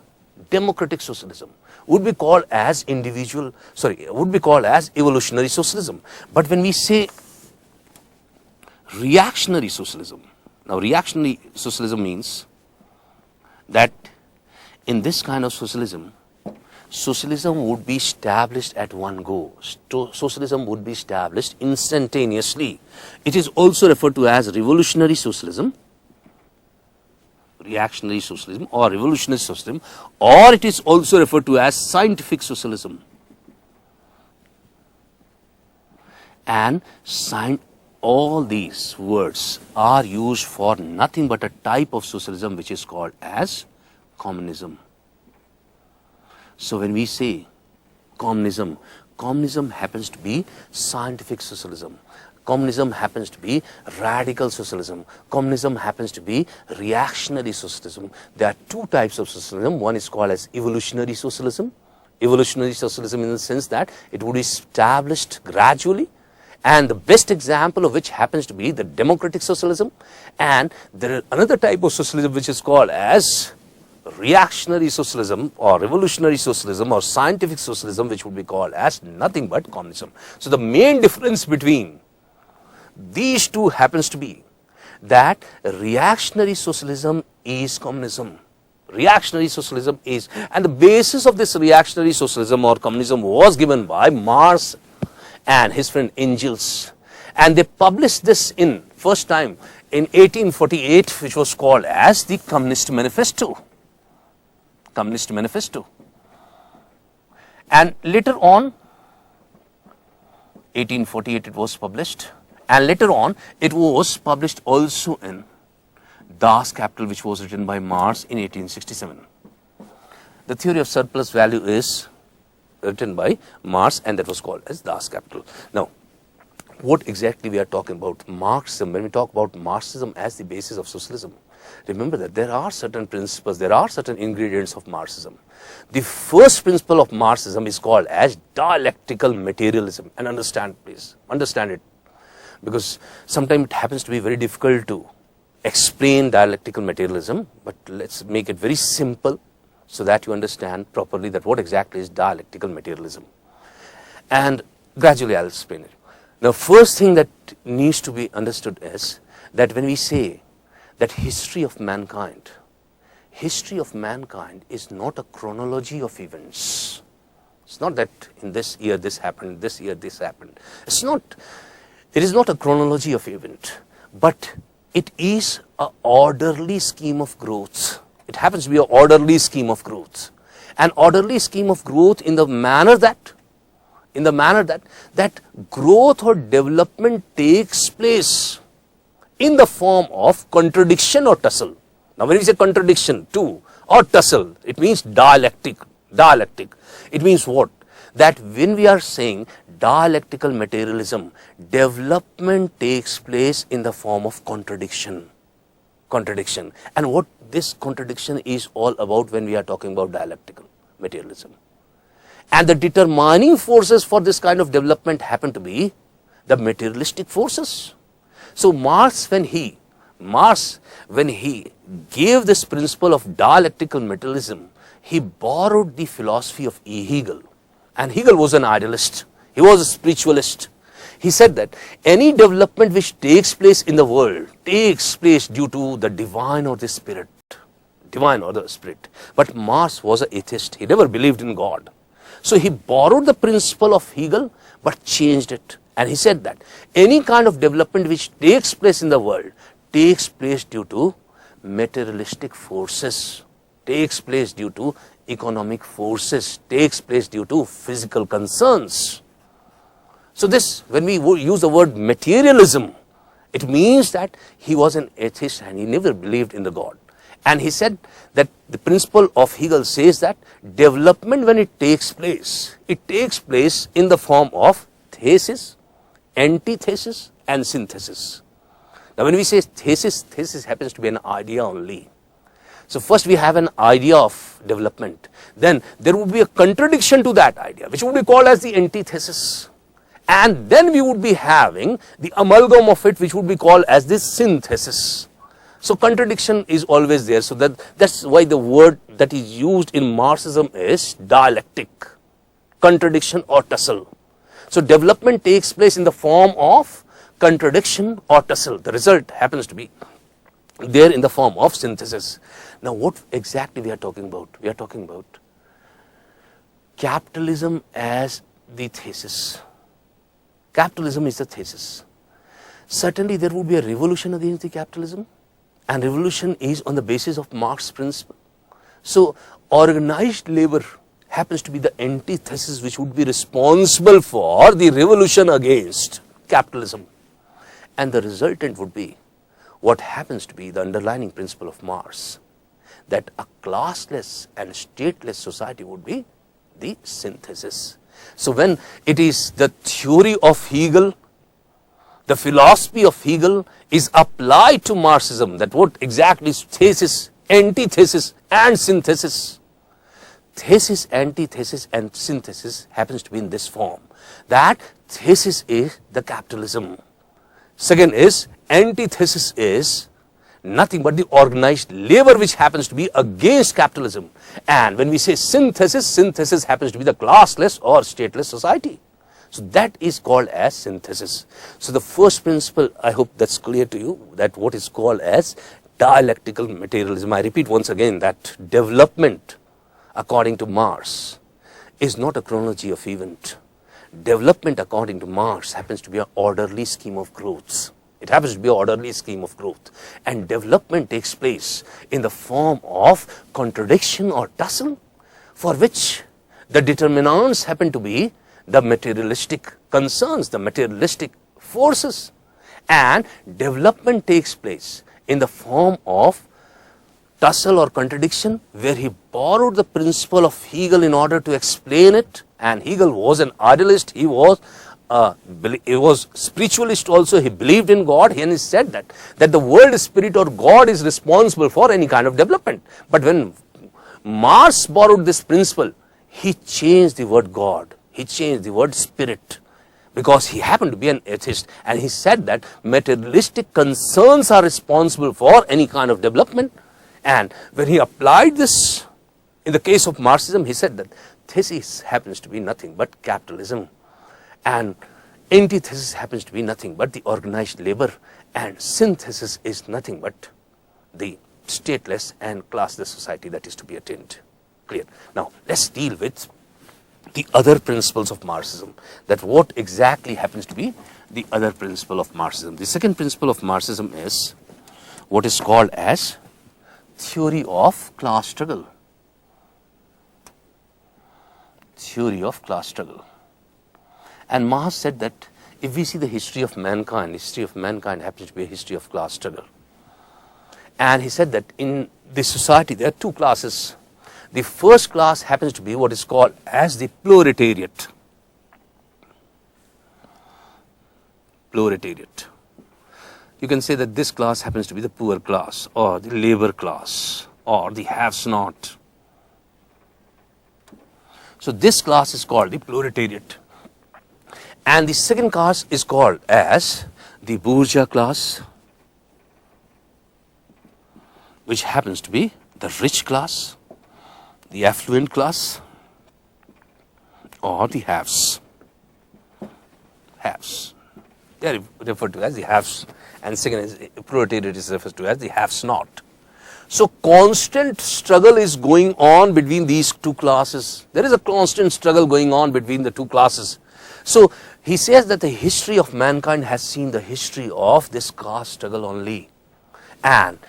Democratic socialism would be called as would be called as evolutionary socialism. But when we say reactionary socialism, now reactionary socialism means that in this kind of socialism, socialism would be established at one go. Socialism would be established instantaneously. It is also referred to as revolutionary socialism, reactionary socialism or revolutionary socialism, or it is also referred to as scientific socialism. And all these words are used for nothing but a type of socialism which is called as communism. So when we say communism, communism happens to be scientific socialism. Communism happens to be radical socialism. Communism happens to be reactionary socialism. There are two types of socialism. One is called as evolutionary socialism. Evolutionary socialism in the sense that it would be established gradually. And the best example of which happens to be the democratic socialism. And there is another type of socialism which is called as reactionary socialism or revolutionary socialism or scientific socialism, which would be called as nothing but communism. So the main difference between these two happens to be that reactionary socialism is communism. Reactionary socialism is, and the basis of this reactionary socialism or communism was given by Marx and his friend Engels. And they published this in first time in 1848, which was called as the Communist Manifesto. Communist Manifesto. And later on, 1848 it was published. And later on, it was published also in Das Kapital, which was written by Marx in 1867. The theory of surplus value is written by Marx, and that was called as Das Kapital. Now, what exactly we are talking about? Marxism, when we talk about Marxism as the basis of socialism, remember that there are certain principles, there are certain ingredients of Marxism. The first principle of Marxism is called as dialectical materialism. And understand, please, understand it. Because sometimes it happens to be very difficult to explain dialectical materialism, but let's make it very simple so that you understand properly that what exactly is dialectical materialism. And gradually I'll explain it. Now, first thing that needs to be understood is that when we say that history of mankind is not a chronology of events. It's not that in this year this happened, this year this happened. It is not a chronology of event, but it is an orderly scheme of growth. It happens to be an orderly scheme of growth. An orderly scheme of growth in the manner that growth or development takes place in the form of contradiction or tussle. Now, when we say contradiction too or tussle, it means dialectic. It means what? That when we are saying dialectical materialism, development takes place in the form of contradiction. And what this contradiction is all about when we are talking about dialectical materialism. And the determining forces for this kind of development happen to be the materialistic forces. So Marx, when he gave this principle of dialectical materialism, he borrowed the philosophy of Hegel. And Hegel was an idealist. He was a spiritualist. He said that any development which takes place in the world takes place due to the divine or the spirit. But Marx was an atheist. He never believed in God. So he borrowed the principle of Hegel but changed it. And he said that any kind of development which takes place in the world takes place due to materialistic forces, takes place due to economic forces, takes place due to physical concerns. So this, when we use the word materialism, it means that he was an atheist and he never believed in the God. And he said that the principle of Hegel says that development, when it takes place in the form of thesis, antithesis and synthesis. Now when we say thesis, thesis happens to be an idea only. So first we have an idea of development, then there would be a contradiction to that idea, which would be called as the antithesis. And then we would be having the amalgam of it, which would be called as the synthesis. So contradiction is always there. So that's why the word that is used in Marxism is dialectic, contradiction or tussle. So development takes place in the form of contradiction or tussle. The result happens to be there in the form of synthesis. Now what exactly we are talking about? We are talking about capitalism as the thesis. Capitalism is the thesis. Certainly there would be a revolution against the capitalism, and revolution is on the basis of Marx's principle. So organized labor happens to be the antithesis which would be responsible for the revolution against capitalism. And the resultant would be what happens to be the underlying principle of Marx, that a classless and stateless society would be the synthesis. So when it is the theory of Hegel, the philosophy of Hegel is applied to Marxism, that what exactly is thesis, antithesis and synthesis. Thesis, antithesis and synthesis happens to be in this form, that thesis is the capitalism. Second is, antithesis is nothing but the organized labor which happens to be against capitalism. And when we say synthesis, synthesis happens to be the classless or stateless society. So that is called as synthesis. So the first principle, I hope that's clear to you, that what is called as dialectical materialism. I repeat once again that development, according to Marx, is not a chronology of event. Development, according to Marx, happens to be an orderly scheme of growths. It happens to be an orderly scheme of growth. And development takes place in the form of contradiction or tussle, for which the determinants happen to be the materialistic concerns, the materialistic forces. And development takes place in the form of tussle or contradiction, where he borrowed the principle of Hegel in order to explain it. And Hegel was an idealist, he was spiritualist also, he believed in God, and he said that the world spirit or God is responsible for any kind of development. But when Marx borrowed this principle, he changed the word God, he changed the word spirit, because he happened to be an atheist, and he said that materialistic concerns are responsible for any kind of development. And when he applied this in the case of Marxism, he said that thesis happens to be nothing but capitalism, and antithesis happens to be nothing but the organized labor, and synthesis is nothing but the stateless and classless society that is to be attained. Clear? Now let's deal with the other principles of Marxism, that what exactly happens to be the other principle of Marxism. The second principle of Marxism is what is called as theory of class struggle. Theory of class struggle. And Marx said that if we see the history of mankind happens to be a history of class struggle. And he said that in this society there are two classes. The first class happens to be what is called as the proletariat. Proletariat. You can say that this class happens to be the poor class, or the labor class, or the haves-not. So this class is called the proletariat. And the second class is called as the bourgeois class, which happens to be the rich class, the affluent class, or the haves. Haves. They are referred to as the haves. And second is proletariat is referred to as the haves-not. So constant struggle is going on between these two classes. There is a constant struggle going on between the two classes. So he says that the history of mankind has seen the history of this class struggle only. And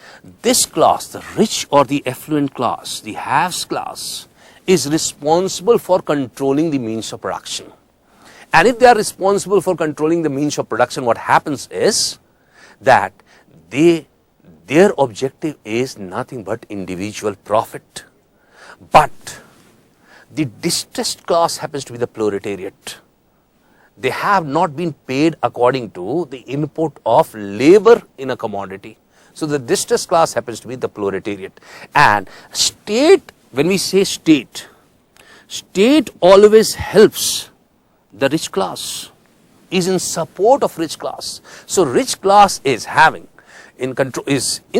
this class, the rich or the affluent class, the haves class, is responsible for controlling the means of production. And if they are responsible for controlling the means of production, what happens is that their objective is nothing but individual profit. But the distressed class happens to be the proletariat. They have not been paid according to the input of labor in a commodity. So the distressed class happens to be the proletariat. And state, when we say state always helps the rich class, is in support of rich class. So rich class is in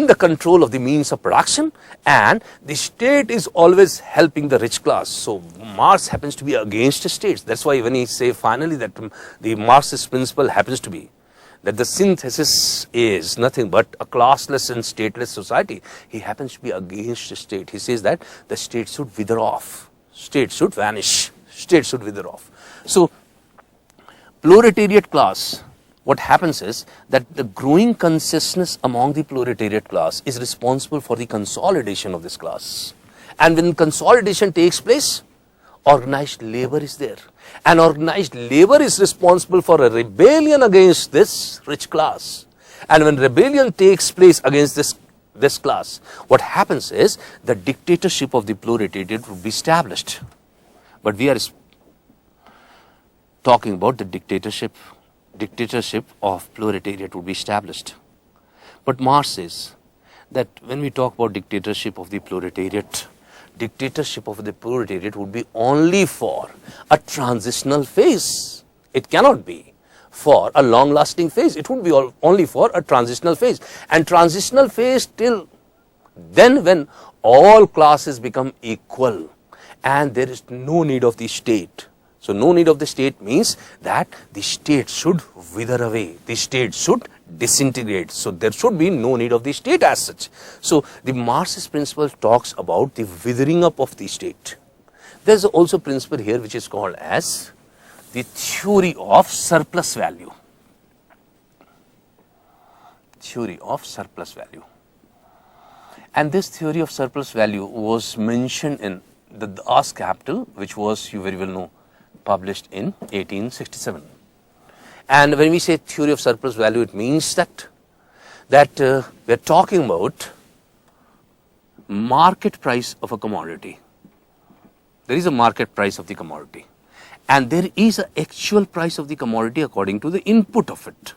the control of the means of production, and the state is always helping the rich class. So Marx happens to be against states. That's why when he say finally that the Marxist principle happens to be that the synthesis is nothing but a classless and stateless society, he happens to be against the state. He says that the state should wither off, state should vanish, state should wither off. So proletariat class, what happens is that the growing consciousness among the proletariat class is responsible for the consolidation of this class. And when consolidation takes place, organized labor is there. And organized labor is responsible for a rebellion against this rich class. And when rebellion takes place against this class, what happens is the dictatorship of the proletariat will be established. But we are talking about the dictatorship of proletariat would be established. But Marx says that when we talk about dictatorship of the proletariat would be only for a transitional phase. It cannot be for a long-lasting phase. It would be only for a transitional phase. And transitional phase till then when all classes become equal and there is no need of the state. So no need of the state means that the state should wither away, the state should disintegrate. So there should be no need of the state as such. So the Marxist principle talks about the withering up of the state. There is also a principle here which is called as the theory of surplus value. Theory of surplus value. And this theory of surplus value was mentioned in the Das Kapital, which was, you very well know, published in 1867. And when we say theory of surplus value, it means that we are talking about market price of a commodity. There is a market price of the commodity, and there is an actual price of the commodity according to the input of it.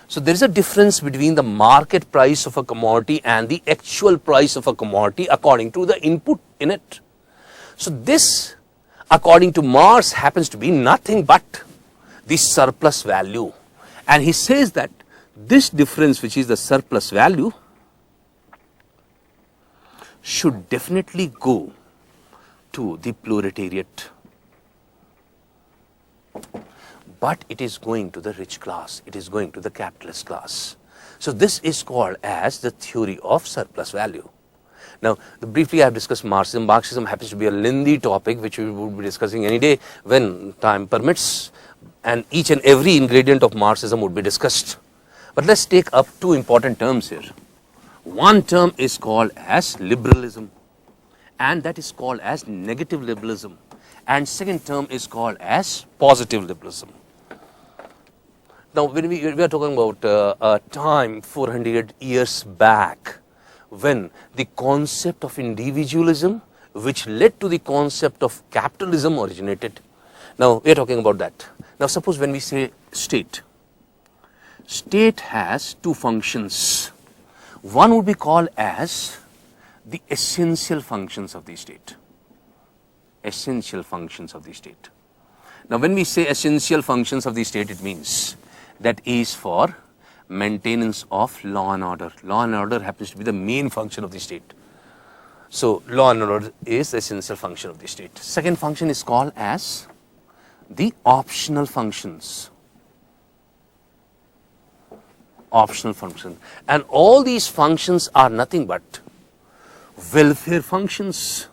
So there is a difference between the market price of a commodity and the actual price of a commodity according to the input in it. So this, according to Marx, happens to be nothing but the surplus value. And he says that this difference, which is the surplus value, should definitely go to the proletariat. But it is going to the rich class, it is going to the capitalist class. So this is called as the theory of surplus value. Now, briefly I have discussed Marxism. Marxism happens to be a lengthy topic which we would be discussing any day when time permits, and each and every ingredient of Marxism would be discussed. But let's take up two important terms here. One term is called as liberalism, and that is called as negative liberalism, and second term is called as positive liberalism. Now, when we are talking about a time 400 years back, when the concept of individualism, which led to the concept of capitalism, originated. Now, we are talking about that. Now, suppose when we say state, state has two functions. One would be called as the essential functions of the state. Essential functions of the state. Now, when we say essential functions of the state, it means that is for maintenance of law and order. Law and order happens to be the main function of the state. So, law and order is the essential function of the state. Second function is called as the optional functions. optional function. And all these functions are nothing but welfare functions.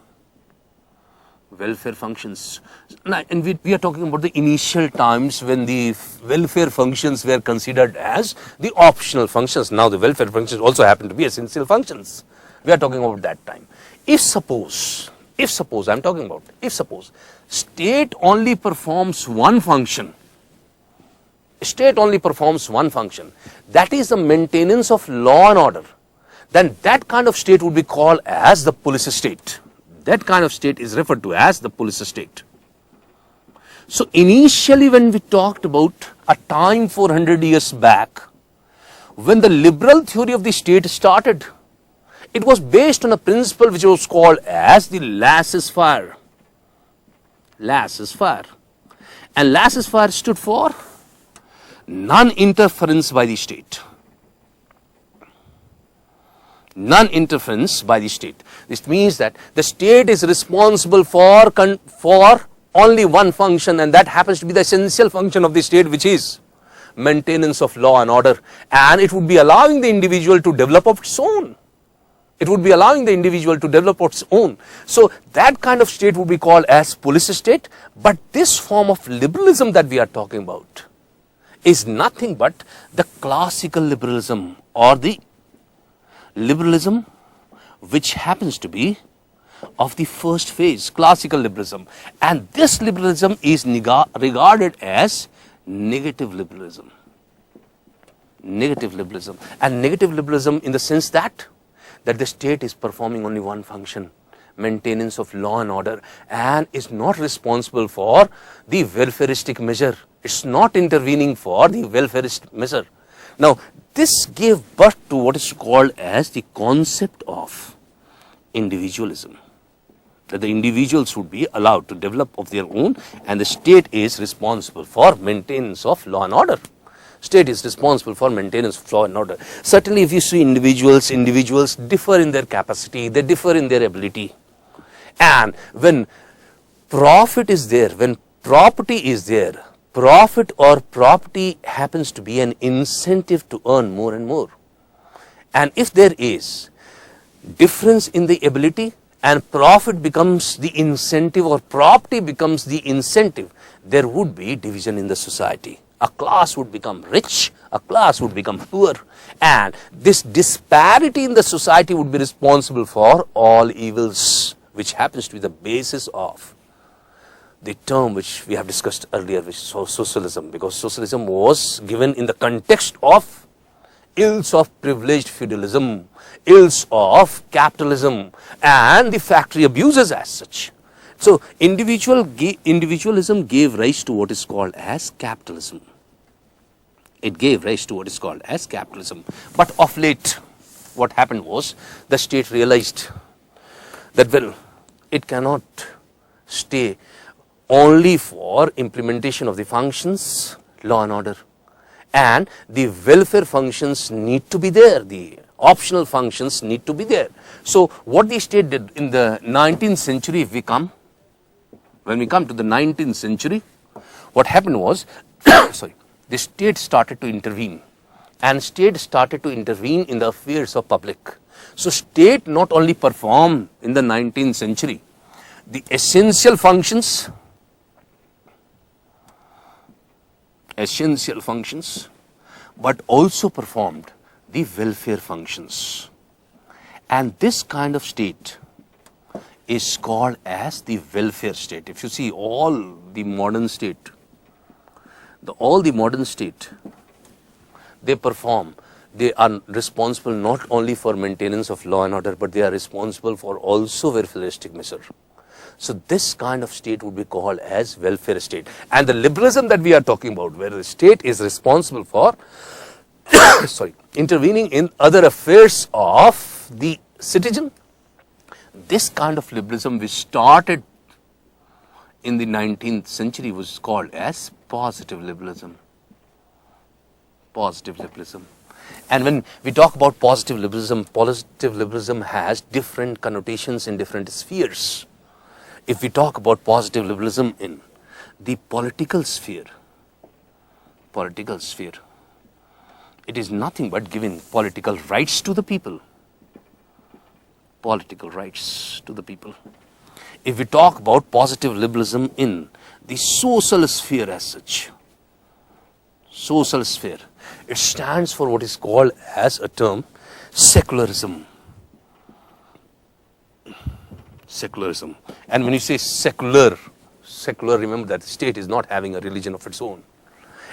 Welfare functions. Now, and we are talking about the initial times when the welfare functions were considered as the optional functions. Now the welfare functions also happen to be essential functions. We are talking about that time. If suppose state only performs one function, that is the maintenance of law and order, then that kind of state would be called as the police state. That kind of state is referred to as the police state. So initially when we talked about a time 400 years back, when the liberal theory of the state started, it was based on a principle which was called as the laissez-faire. Laissez-faire. And laissez-faire stood for non-interference by the state. Non-interference by the state. This means that the state is responsible for only one function, and that happens to be the essential function of the state, which is maintenance of law and order. And it would be allowing the individual to develop of its own. So that kind of state would be called as police state. But this form of liberalism that we are talking about is nothing but the classical liberalism, or the liberalism which happens to be of the first phase, classical liberalism. And this liberalism is regarded as negative liberalism. Negative liberalism. And negative liberalism in the sense that the state is performing only one function, maintenance of law and order, and is not responsible for the welfaristic measure. It's not intervening for the welfaristic measure. Now, this gave birth to what is called as the concept of individualism. That the individuals would be allowed to develop of their own, and the state is responsible for maintenance of law and order. State is responsible for maintenance of law and order. Certainly, if you see individuals differ in their capacity, they differ in their ability. And when profit is there, when property is there, profit or property happens to be an incentive to earn more and more. And if there is difference in the ability, and profit becomes the incentive or property becomes the incentive, there would be division in the society. A class would become rich, a class would become poor, and this disparity in the society would be responsible for all evils, which happens to be the basis of the term which we have discussed earlier, which is socialism, because socialism was given in the context of ills of privileged feudalism, ills of capitalism, and the factory abuses as such. So individualism gave rise to what is called as capitalism. It gave rise to what is called as capitalism. But of late, what happened was, the state realized that, well, it cannot stay only for implementation of the functions, law and order, and the welfare functions need to be there, the optional functions need to be there. So what the state did in the 19th century, when we come to the 19th century, what happened was, the state started to intervene, and state started to intervene in the affairs of public. So state not only performed in the 19th century the essential functions, but also performed the welfare functions. And this kind of state is called as the welfare state. If you see all the modern state, they are responsible not only for maintenance of law and order, but they are responsible for also welfaristic measure. So this kind of state would be called as welfare state. And the liberalism that we are talking about, where the state is responsible for intervening in other affairs of the citizen, this kind of liberalism which started in the 19th century was called as positive liberalism. Positive liberalism. And when we talk about positive liberalism has different connotations in different spheres. If we talk about positive liberalism in the political sphere, It is nothing but giving political rights to the people. Political rights to the people. If we talk about positive liberalism in the social sphere as such, social sphere, it stands for what is called as a term secularism. Secularism. And when you say secular, remember that the state is not having a religion of its own.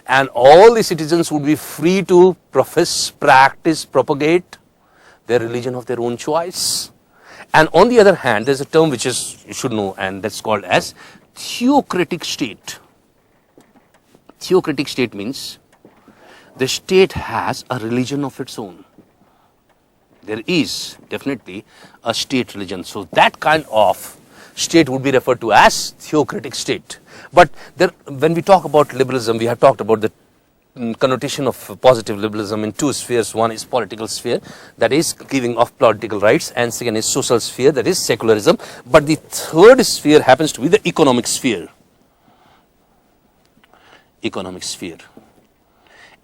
And all the citizens would be free to profess, practice, propagate their religion of their own choice. And on the other hand, there's a term which is, you should know, and that's called as theocratic state. Theocratic state means the state has a religion of its own. There is definitely a state religion. So that kind of state would be referred to as theocratic state. But there, when we talk about liberalism, we have talked about the connotation of positive liberalism in two spheres. One is political sphere, that is giving of political rights, and second is social sphere, that is secularism. But the third sphere happens to be the economic sphere. Economic sphere.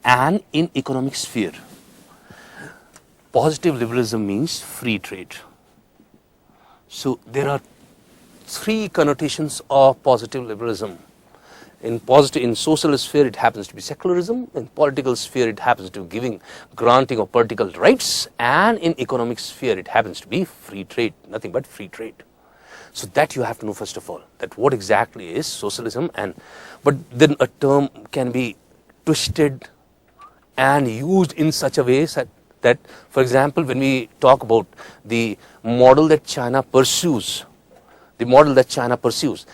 And in economic sphere, positive liberalism means free trade. So there are three connotations of positive liberalism. In social sphere, it happens to be secularism. In political sphere, it happens to be granting of political rights. And in economic sphere, it happens to be free trade, nothing but free trade. So that you have to know first of all, that what exactly is socialism. But then a term can be twisted and used in such a way that, for example, when we talk about the model that China pursues, the model that China pursues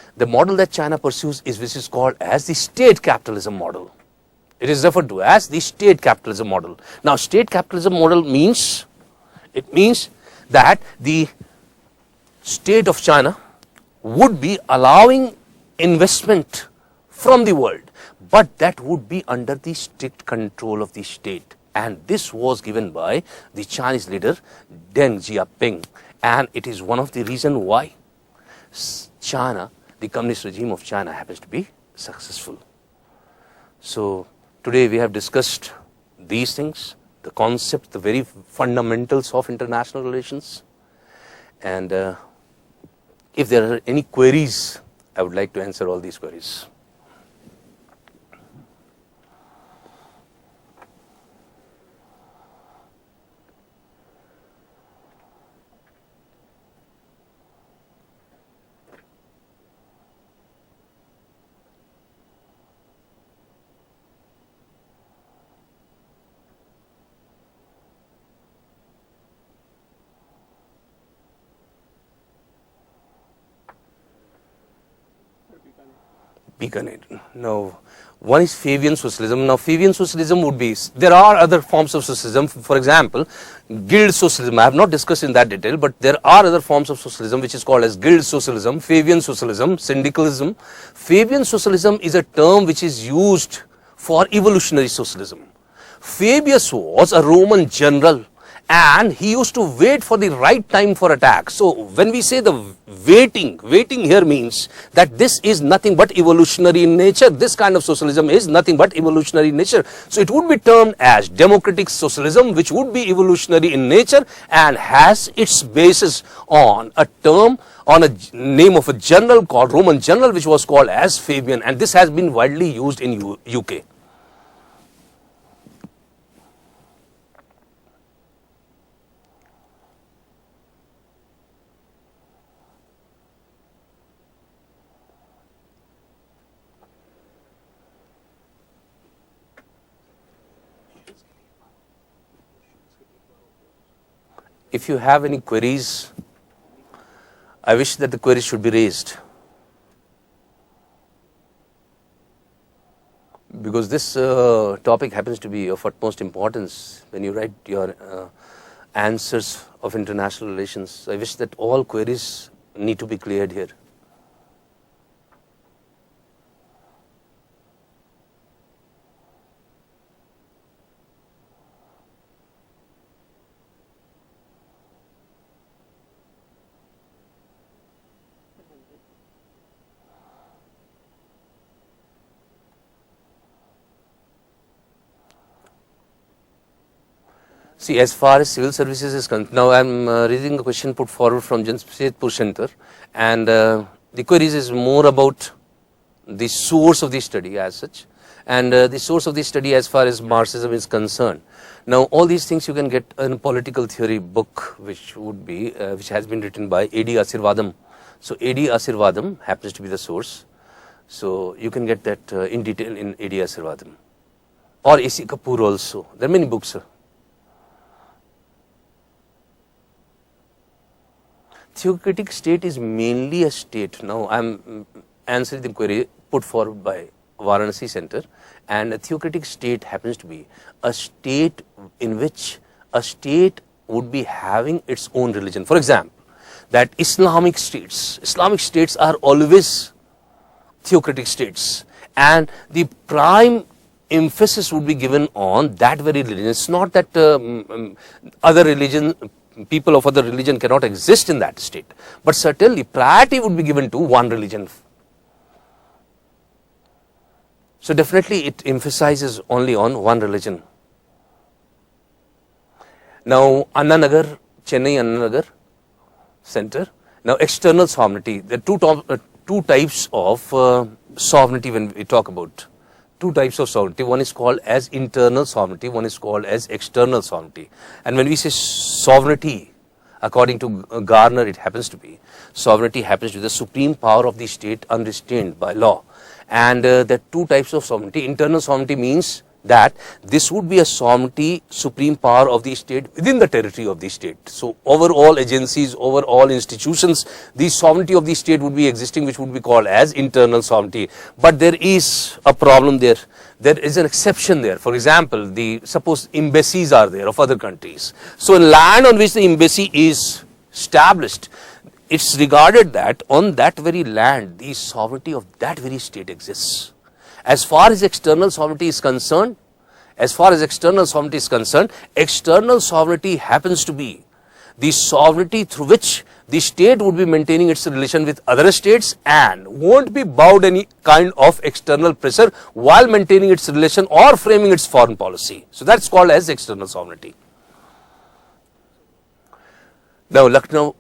is which is called as the state capitalism model. It is referred to as the state capitalism model. Now, state capitalism model means that the state of China would be allowing investment from the world, but that would be under the strict control of the state. And this was given by the Chinese leader Deng Xiaoping, and it is one of the reasons why China, the communist regime of China, happens to be successful. So today we have discussed these things, the concept, the very fundamentals of international relations. And if there are any queries, I would like to answer all these queries. Now, one is Fabian socialism. Now, Fabian socialism would be, there are other forms of socialism. For example, guild socialism. I have not discussed in that detail, but there are other forms of socialism which is called as guild socialism, Fabian socialism, syndicalism. Fabian socialism is a term which is used for evolutionary socialism. Fabius was a Roman general, and he used to wait for the right time for attack. So when we say the waiting here means that this is nothing but evolutionary in nature. This kind of socialism is nothing but evolutionary in nature. So it would be termed as democratic socialism, which would be evolutionary in nature and has its basis on a term, on a name of a general called Roman general, which was called as Fabian, and this has been widely used in UK. If you have any queries, I wish that the queries should be raised, because this topic happens to be of utmost importance when you write your answers of international relations. I wish that all queries need to be cleared here. See, as far as civil services is concerned, now I am reading a question put forward from Jamshedpur Center, and the queries is more about the source of the study as such, and the source of the study as far as Marxism is concerned. Now, all these things you can get in a political theory book, which would be which has been written by A.D. Asirvadam. So, A.D. Asirvadam happens to be the source. So, you can get that in detail in A.D. Asirvadam, or A.C. Kapoor also. There are many books, sir. Theocratic state is mainly a state. Now, I am answering the query put forward by Varanasi Center, and a theocratic state happens to be a state in which a state would be having its own religion. For example, that Islamic states are always theocratic states, and the prime emphasis would be given on that very religion. It's not that other religion, people of other religion cannot exist in that state, but certainly priority would be given to one religion. So definitely it emphasizes only on one religion. Now, Annanagar, Chennai Annanagar Center. Now, external sovereignty. There are two types of sovereignty when we talk about. Two types of sovereignty. One is called as internal sovereignty, one is called as external sovereignty. And when we say sovereignty, according to Garner, it happens to be, sovereignty happens to be the supreme power of the state unrestrained by law. And there are two types of sovereignty. Internal sovereignty means that this would be a sovereignty, supreme power of the state within the territory of the state. So, over all agencies, over all institutions, the sovereignty of the state would be existing, which would be called as internal sovereignty. But there is a problem there. There is an exception there. For example, suppose embassies are there of other countries. So, in land on which the embassy is established, it's regarded that on that very land, the sovereignty of that very state exists. As far as external sovereignty is concerned, external sovereignty happens to be the sovereignty through which the state would be maintaining its relation with other states and won't be bowed any kind of external pressure while maintaining its relation or framing its foreign policy. So that's called as external sovereignty. Now, Lucknow,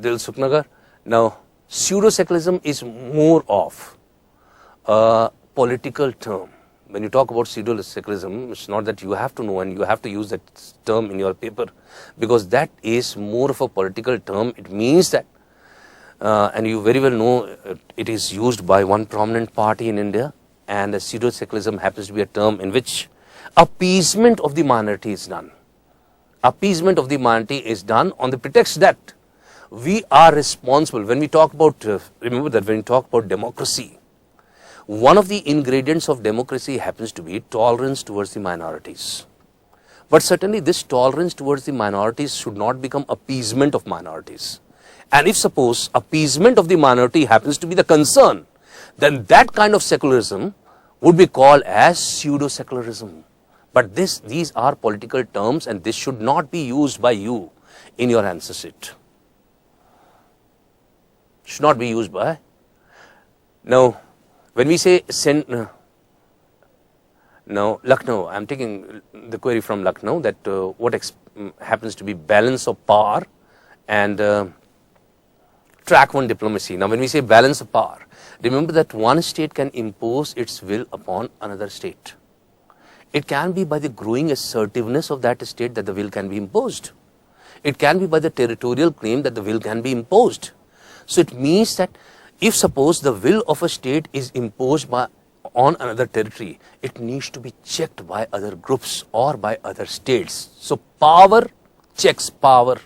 Dil Sukhnagar. Now, pseudo-secularism is more of a political term. When you talk about pseudo-secularism, it's not that you have to know and you have to use that term in your paper, because that is more of a political term. It means that, and you very well know, it is used by one prominent party in India, and pseudo-secularism happens to be a term in which appeasement of the minority is done. Appeasement of the minority is done on the pretext that we are responsible. When we talk about, remember that when we talk about democracy, one of the ingredients of democracy happens to be tolerance towards the minorities. But certainly this tolerance towards the minorities should not become appeasement of minorities. And if suppose appeasement of the minority happens to be the concern, then that kind of secularism would be called as pseudo-secularism. But these are political terms, and this should not be used by you in your answer sheet. Should not be used by. Now, when we say now Lucknow, I am taking the query from Lucknow that what happens to be balance of power and track one diplomacy. Now, when we say balance of power, remember that one state can impose its will upon another state. It can be by the growing assertiveness of that state that the will can be imposed. It can be by the territorial claim that the will can be imposed. So it means that if suppose the will of a state is imposed on another territory, it needs to be checked by other groups or by other states. So power checks power.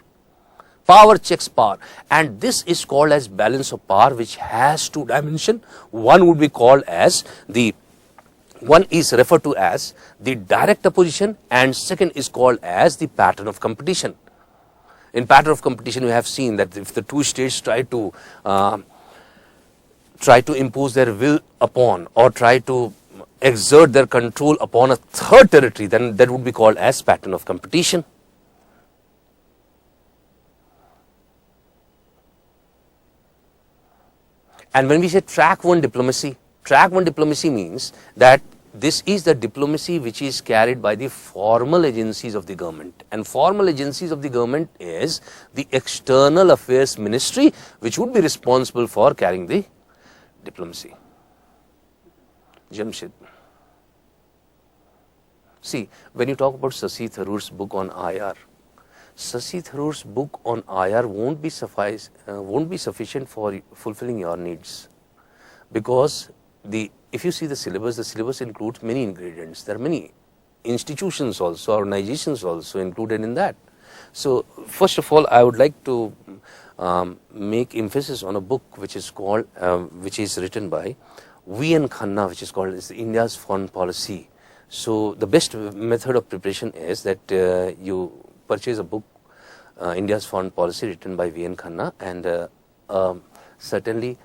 Power checks power. And this is called as balance of power, which has two dimensions. One would be called as one is referred to as the direct opposition, and second is called as the pattern of competition. In pattern of competition, we have seen that if the two states try to impose their will upon or try to exert their control upon a third territory, then that would be called as pattern of competition. And when we say track one diplomacy means that this is the diplomacy which is carried by the formal agencies of the government, and formal agencies of the government is the External Affairs Ministry, which would be responsible for carrying the diplomacy. Jamshid. See, when you talk about Shashi Tharoor's book on IR, Shashi Tharoor's book on IR won't be sufficient for fulfilling your needs, because if you see the syllabus includes many ingredients. There are many institutions also, organizations also included in that. So first of all, I would like to make emphasis on a book which is called, which is written by V.N. Khanna, which is called India's Foreign Policy. So the best method of preparation is that you purchase a book, India's Foreign Policy, written by V.N. Khanna, and certainly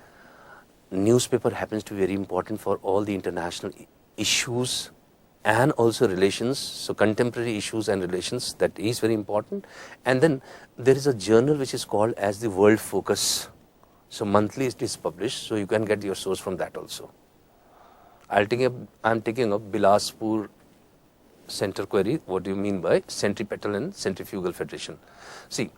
newspaper happens to be very important for all the international issues and also relations. So contemporary issues and relations, that is very important. And then there is a journal which is called as the World Focus. So monthly it is published, so you can get your source from that also. I'm taking up Bilaspur Center query. What do you mean by centripetal and centrifugal federation? See,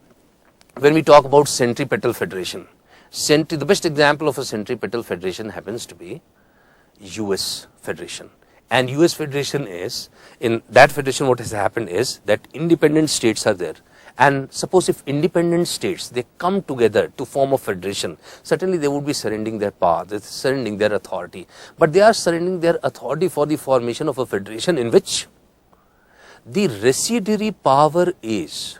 when we talk about centripetal federation, the best example of a centripetal federation happens to be US Federation. And US Federation is, in that federation what has happened is that independent states are there. And suppose if independent states, they come together to form a federation, certainly they would be surrendering their power, surrendering their authority. But they are surrendering their authority for the formation of a federation in which the residuary power is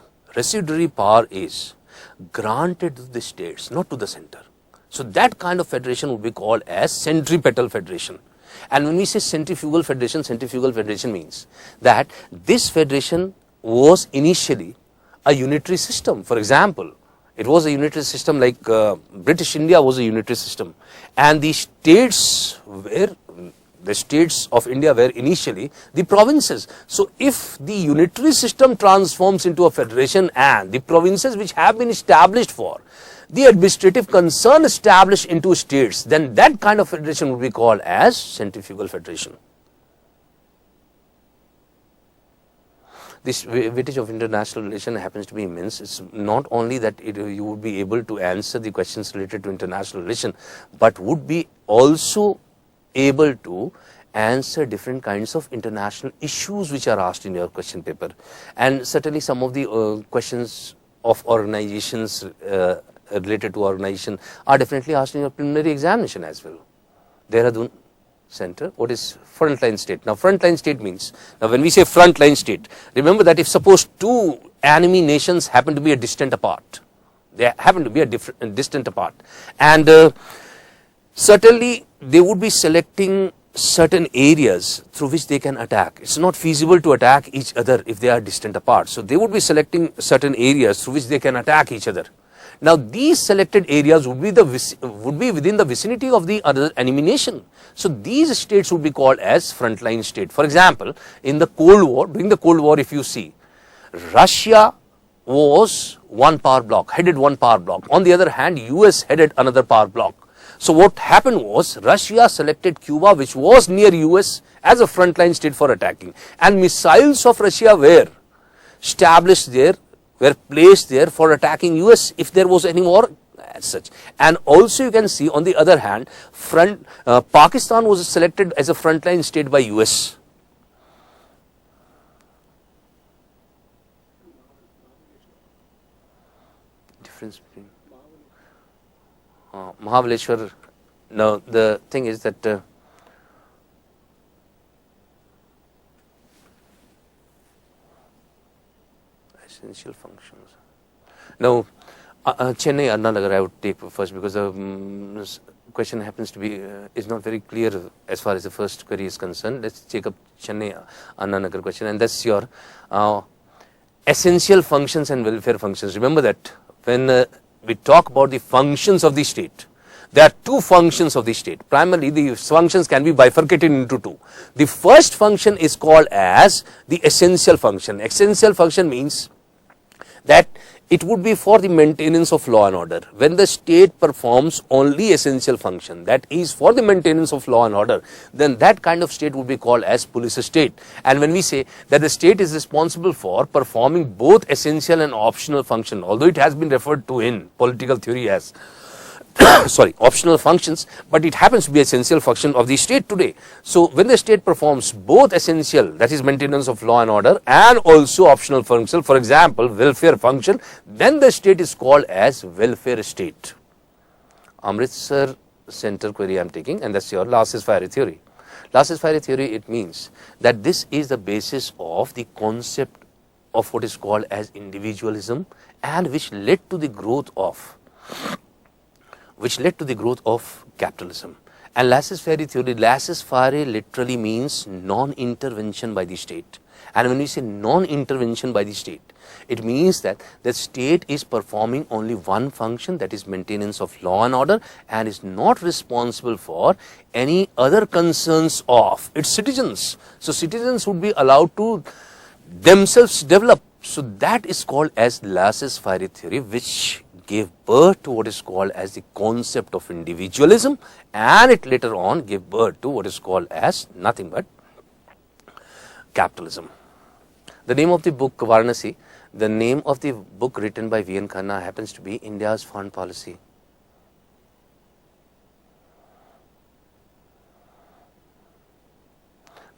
granted to the states, not to the center. So that kind of federation would be called as centripetal federation. And when we say centrifugal federation means that this federation was initially a unitary system. For example, it was a unitary system like British India was a unitary system, and the states of India were initially the provinces. So if the unitary system transforms into a federation and the provinces which have been established for the administrative concern established into states, then that kind of federation would be called as centrifugal federation. This weightage of international relation happens to be immense. It's not only that you would be able to answer the questions related to international relation, but would be also able to answer different kinds of international issues which are asked in your question paper. And certainly some of the questions of organizations related to organization are definitely asked in your preliminary examination as well. Dehradun Center, what is Frontline State? Now Frontline State means, now when we say Frontline State, remember that if suppose two enemy nations happen to be a distant apart, and certainly they would be selecting certain areas through which they can attack. It's not feasible to attack each other if they are distant apart. So they would be selecting certain areas through which they can attack each other. Now these selected areas would be within the vicinity of the other enemy nation. So these states would be called as frontline state. For example, in the Cold War, during the Cold War, if you see, Russia was one power block, headed one power block. On the other hand, US headed another power block. So what happened was Russia selected Cuba, which was near US, as a frontline state for attacking, and missiles of Russia were established there, were placed there for attacking US if there was any war as such. And also you can see, on the other hand, Pakistan was selected as a frontline state by US. Difference between Mahabaleshwar. No, the thing is that essential functions. Now, Chennai, Anna Nagar I would take first, because the question happens to be is not very clear as far as the first query is concerned. Let's take up Chennai, Anna Nagar question, and that's your essential functions and welfare functions. Remember that when we talk about the functions of the state, there are two functions of the state. Primarily, the functions can be bifurcated into two. The first function is called as the essential function. Essential function means that it would be for the maintenance of law and order. When the state performs only essential function, that is for the maintenance of law and order, then that kind of state would be called as police state. And when we say that the state is responsible for performing both essential and optional function, although it has been referred to in political theory as optional functions, but it happens to be essential function of the state today. So when the state performs both essential, that is maintenance of law and order, and also optional function, for example, welfare function, then the state is called as welfare state. Amritsar Center query I am taking, and that's your laissez-faire theory. Laissez-faire theory, it means that this is the basis of the concept of what is called as individualism, and which led to the growth of capitalism. And laissez-faire theory, laissez-faire literally means non-intervention by the state. And when we say non-intervention by the state, it means that the state is performing only one function, that is maintenance of law and order, and is not responsible for any other concerns of its citizens. So citizens would be allowed to themselves develop. So that is called as laissez-faire theory, which gave birth to what is called as the concept of individualism, and it later on gave birth to what is called as nothing but capitalism. The name of the book, Varanasi, the name of the book written by V.N. Khanna happens to be India's Foreign Policy.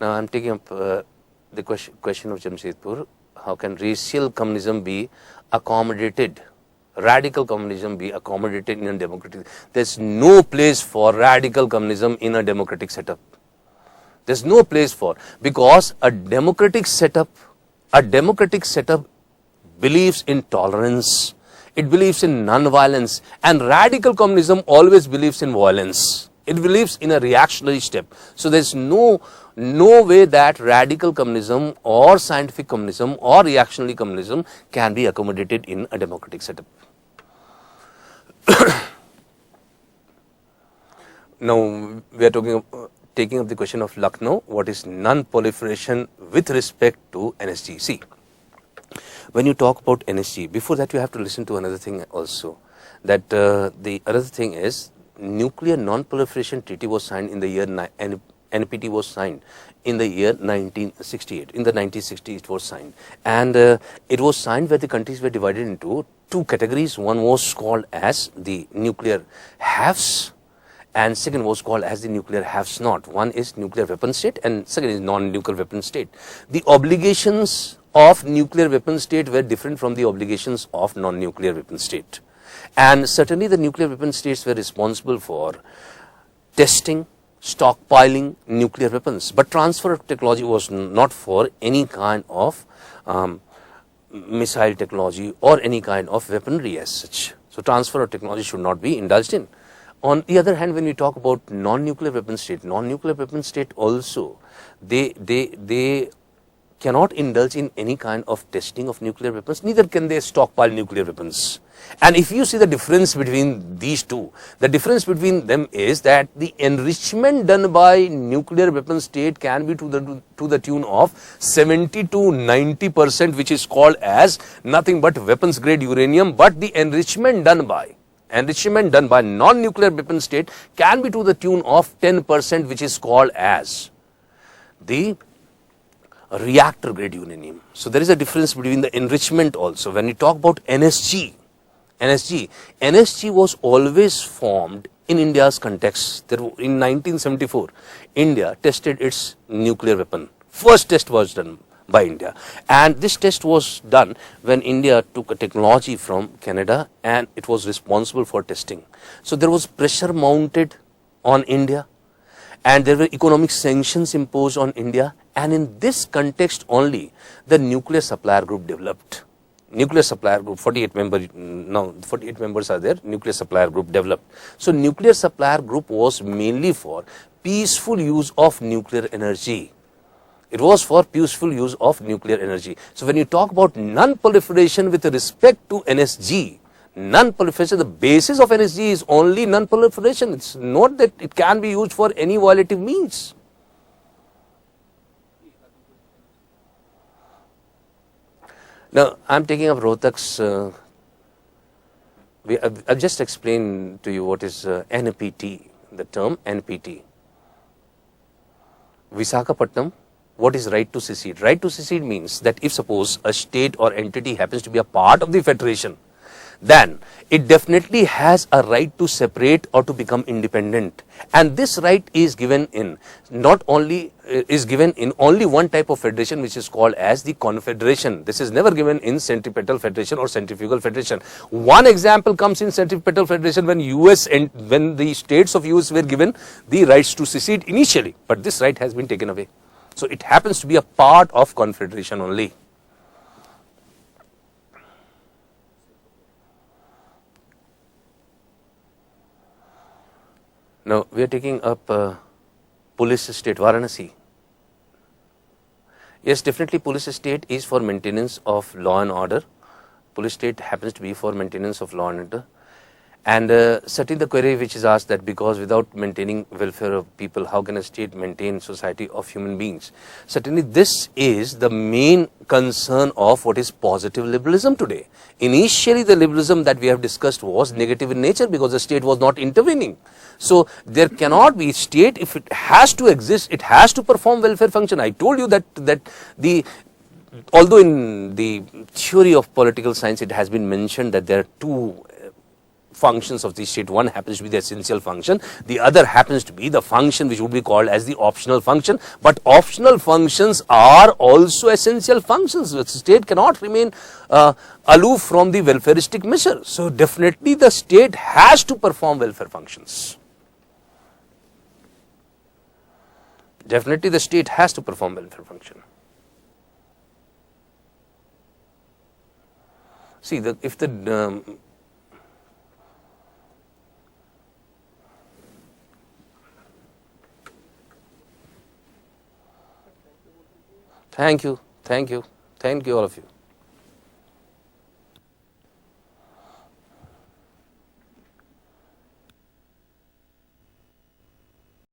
Now I am taking up the question of Jamshedpur. How can racial communism be accommodated? Radical communism be accommodated in a democratic? There's no place for radical communism in a democratic setup. There's no place for, because a democratic setup believes in tolerance, it believes in non-violence, and radical communism always believes in violence. It believes in a reactionary step. So there's no way that radical communism or scientific communism or reactionary communism can be accommodated in a democratic setup. Now we are taking up the question of Lucknow. What is non-proliferation with respect to NSG? See, when you talk about NSG, before that you have to listen to another thing also. That the other thing is, Nuclear Non-Proliferation Treaty was signed in the year NPT was signed in the year 1968. In the 1960s it was signed, and it was signed where the countries were divided into two categories. One was called as the nuclear haves, and second was called as the nuclear haves not. One is nuclear weapon state and second is non-nuclear weapon state. The obligations of nuclear weapon state were different from the obligations of non-nuclear weapon state, and certainly the nuclear weapon states were responsible for testing, stockpiling nuclear weapons, but transfer of technology was not for any kind of missile technology or any kind of weaponry as such. So transfer of technology should not be indulged in. On the other hand, when we talk about non-nuclear weapon state also, they cannot indulge in any kind of testing of nuclear weapons, neither can they stockpile nuclear weapons. And if you see the difference between these two, the difference between them is that the enrichment done by nuclear weapon state can be to the tune of 70 to 90%, which is called as nothing but weapons grade uranium, but the enrichment done by non-nuclear weapon state can be to the tune of 10%, which is called as the reactor grade uranium. So there is a difference between the enrichment also. When we talk about NSG was always formed in India's context. In 1974, India tested its nuclear weapon. First test was done by India, and this test was done when India took a technology from Canada and it was responsible for testing. So there was pressure mounted on India, and there were economic sanctions imposed on India, and in this context only the nuclear supplier group developed. Nuclear supplier group, 48 members are there, nuclear supplier group developed. So nuclear supplier group was mainly for peaceful use of nuclear energy. It was for peaceful use of nuclear energy. So when you talk about non-proliferation with respect to NSG, non-proliferation, the basis of NSG is only non-proliferation. It's not that it can be used for any violative means. Now, I am taking up Rohtak's I've just explained to you what is NPT, the term NPT. Visakhapatnam, what is right to secede? Right to secede means that if suppose a state or entity happens to be a part of the federation, then it definitely has a right to separate or to become independent. And this right is given in only one type of federation, which is called as the confederation. This is never given in centripetal federation or centrifugal federation. One example comes in centripetal federation when when the states of US were given the rights to secede initially, but this right has been taken away. So it happens to be a part of confederation only. Now we are taking up police state, Varanasi. Yes, definitely police state is for maintenance of law and order. Police state happens to be for maintenance of law and order. And certainly the query which is asked that because without maintaining welfare of people, how can a state maintain society of human beings? Certainly this is the main concern of what is positive liberalism today. Initially the liberalism that we have discussed was negative in nature because the state was not intervening. So there cannot be state. If it has to exist, it has to perform welfare function. I told you that although in the theory of political science it has been mentioned that there are two functions of the state. One happens to be the essential function, the other happens to be the function which would be called as the optional function. But optional functions are also essential functions. The state cannot remain aloof from the welfaristic measure. So definitely the state has to perform welfare functions. Definitely the state has to perform welfare function. See, if the Thank you all of you.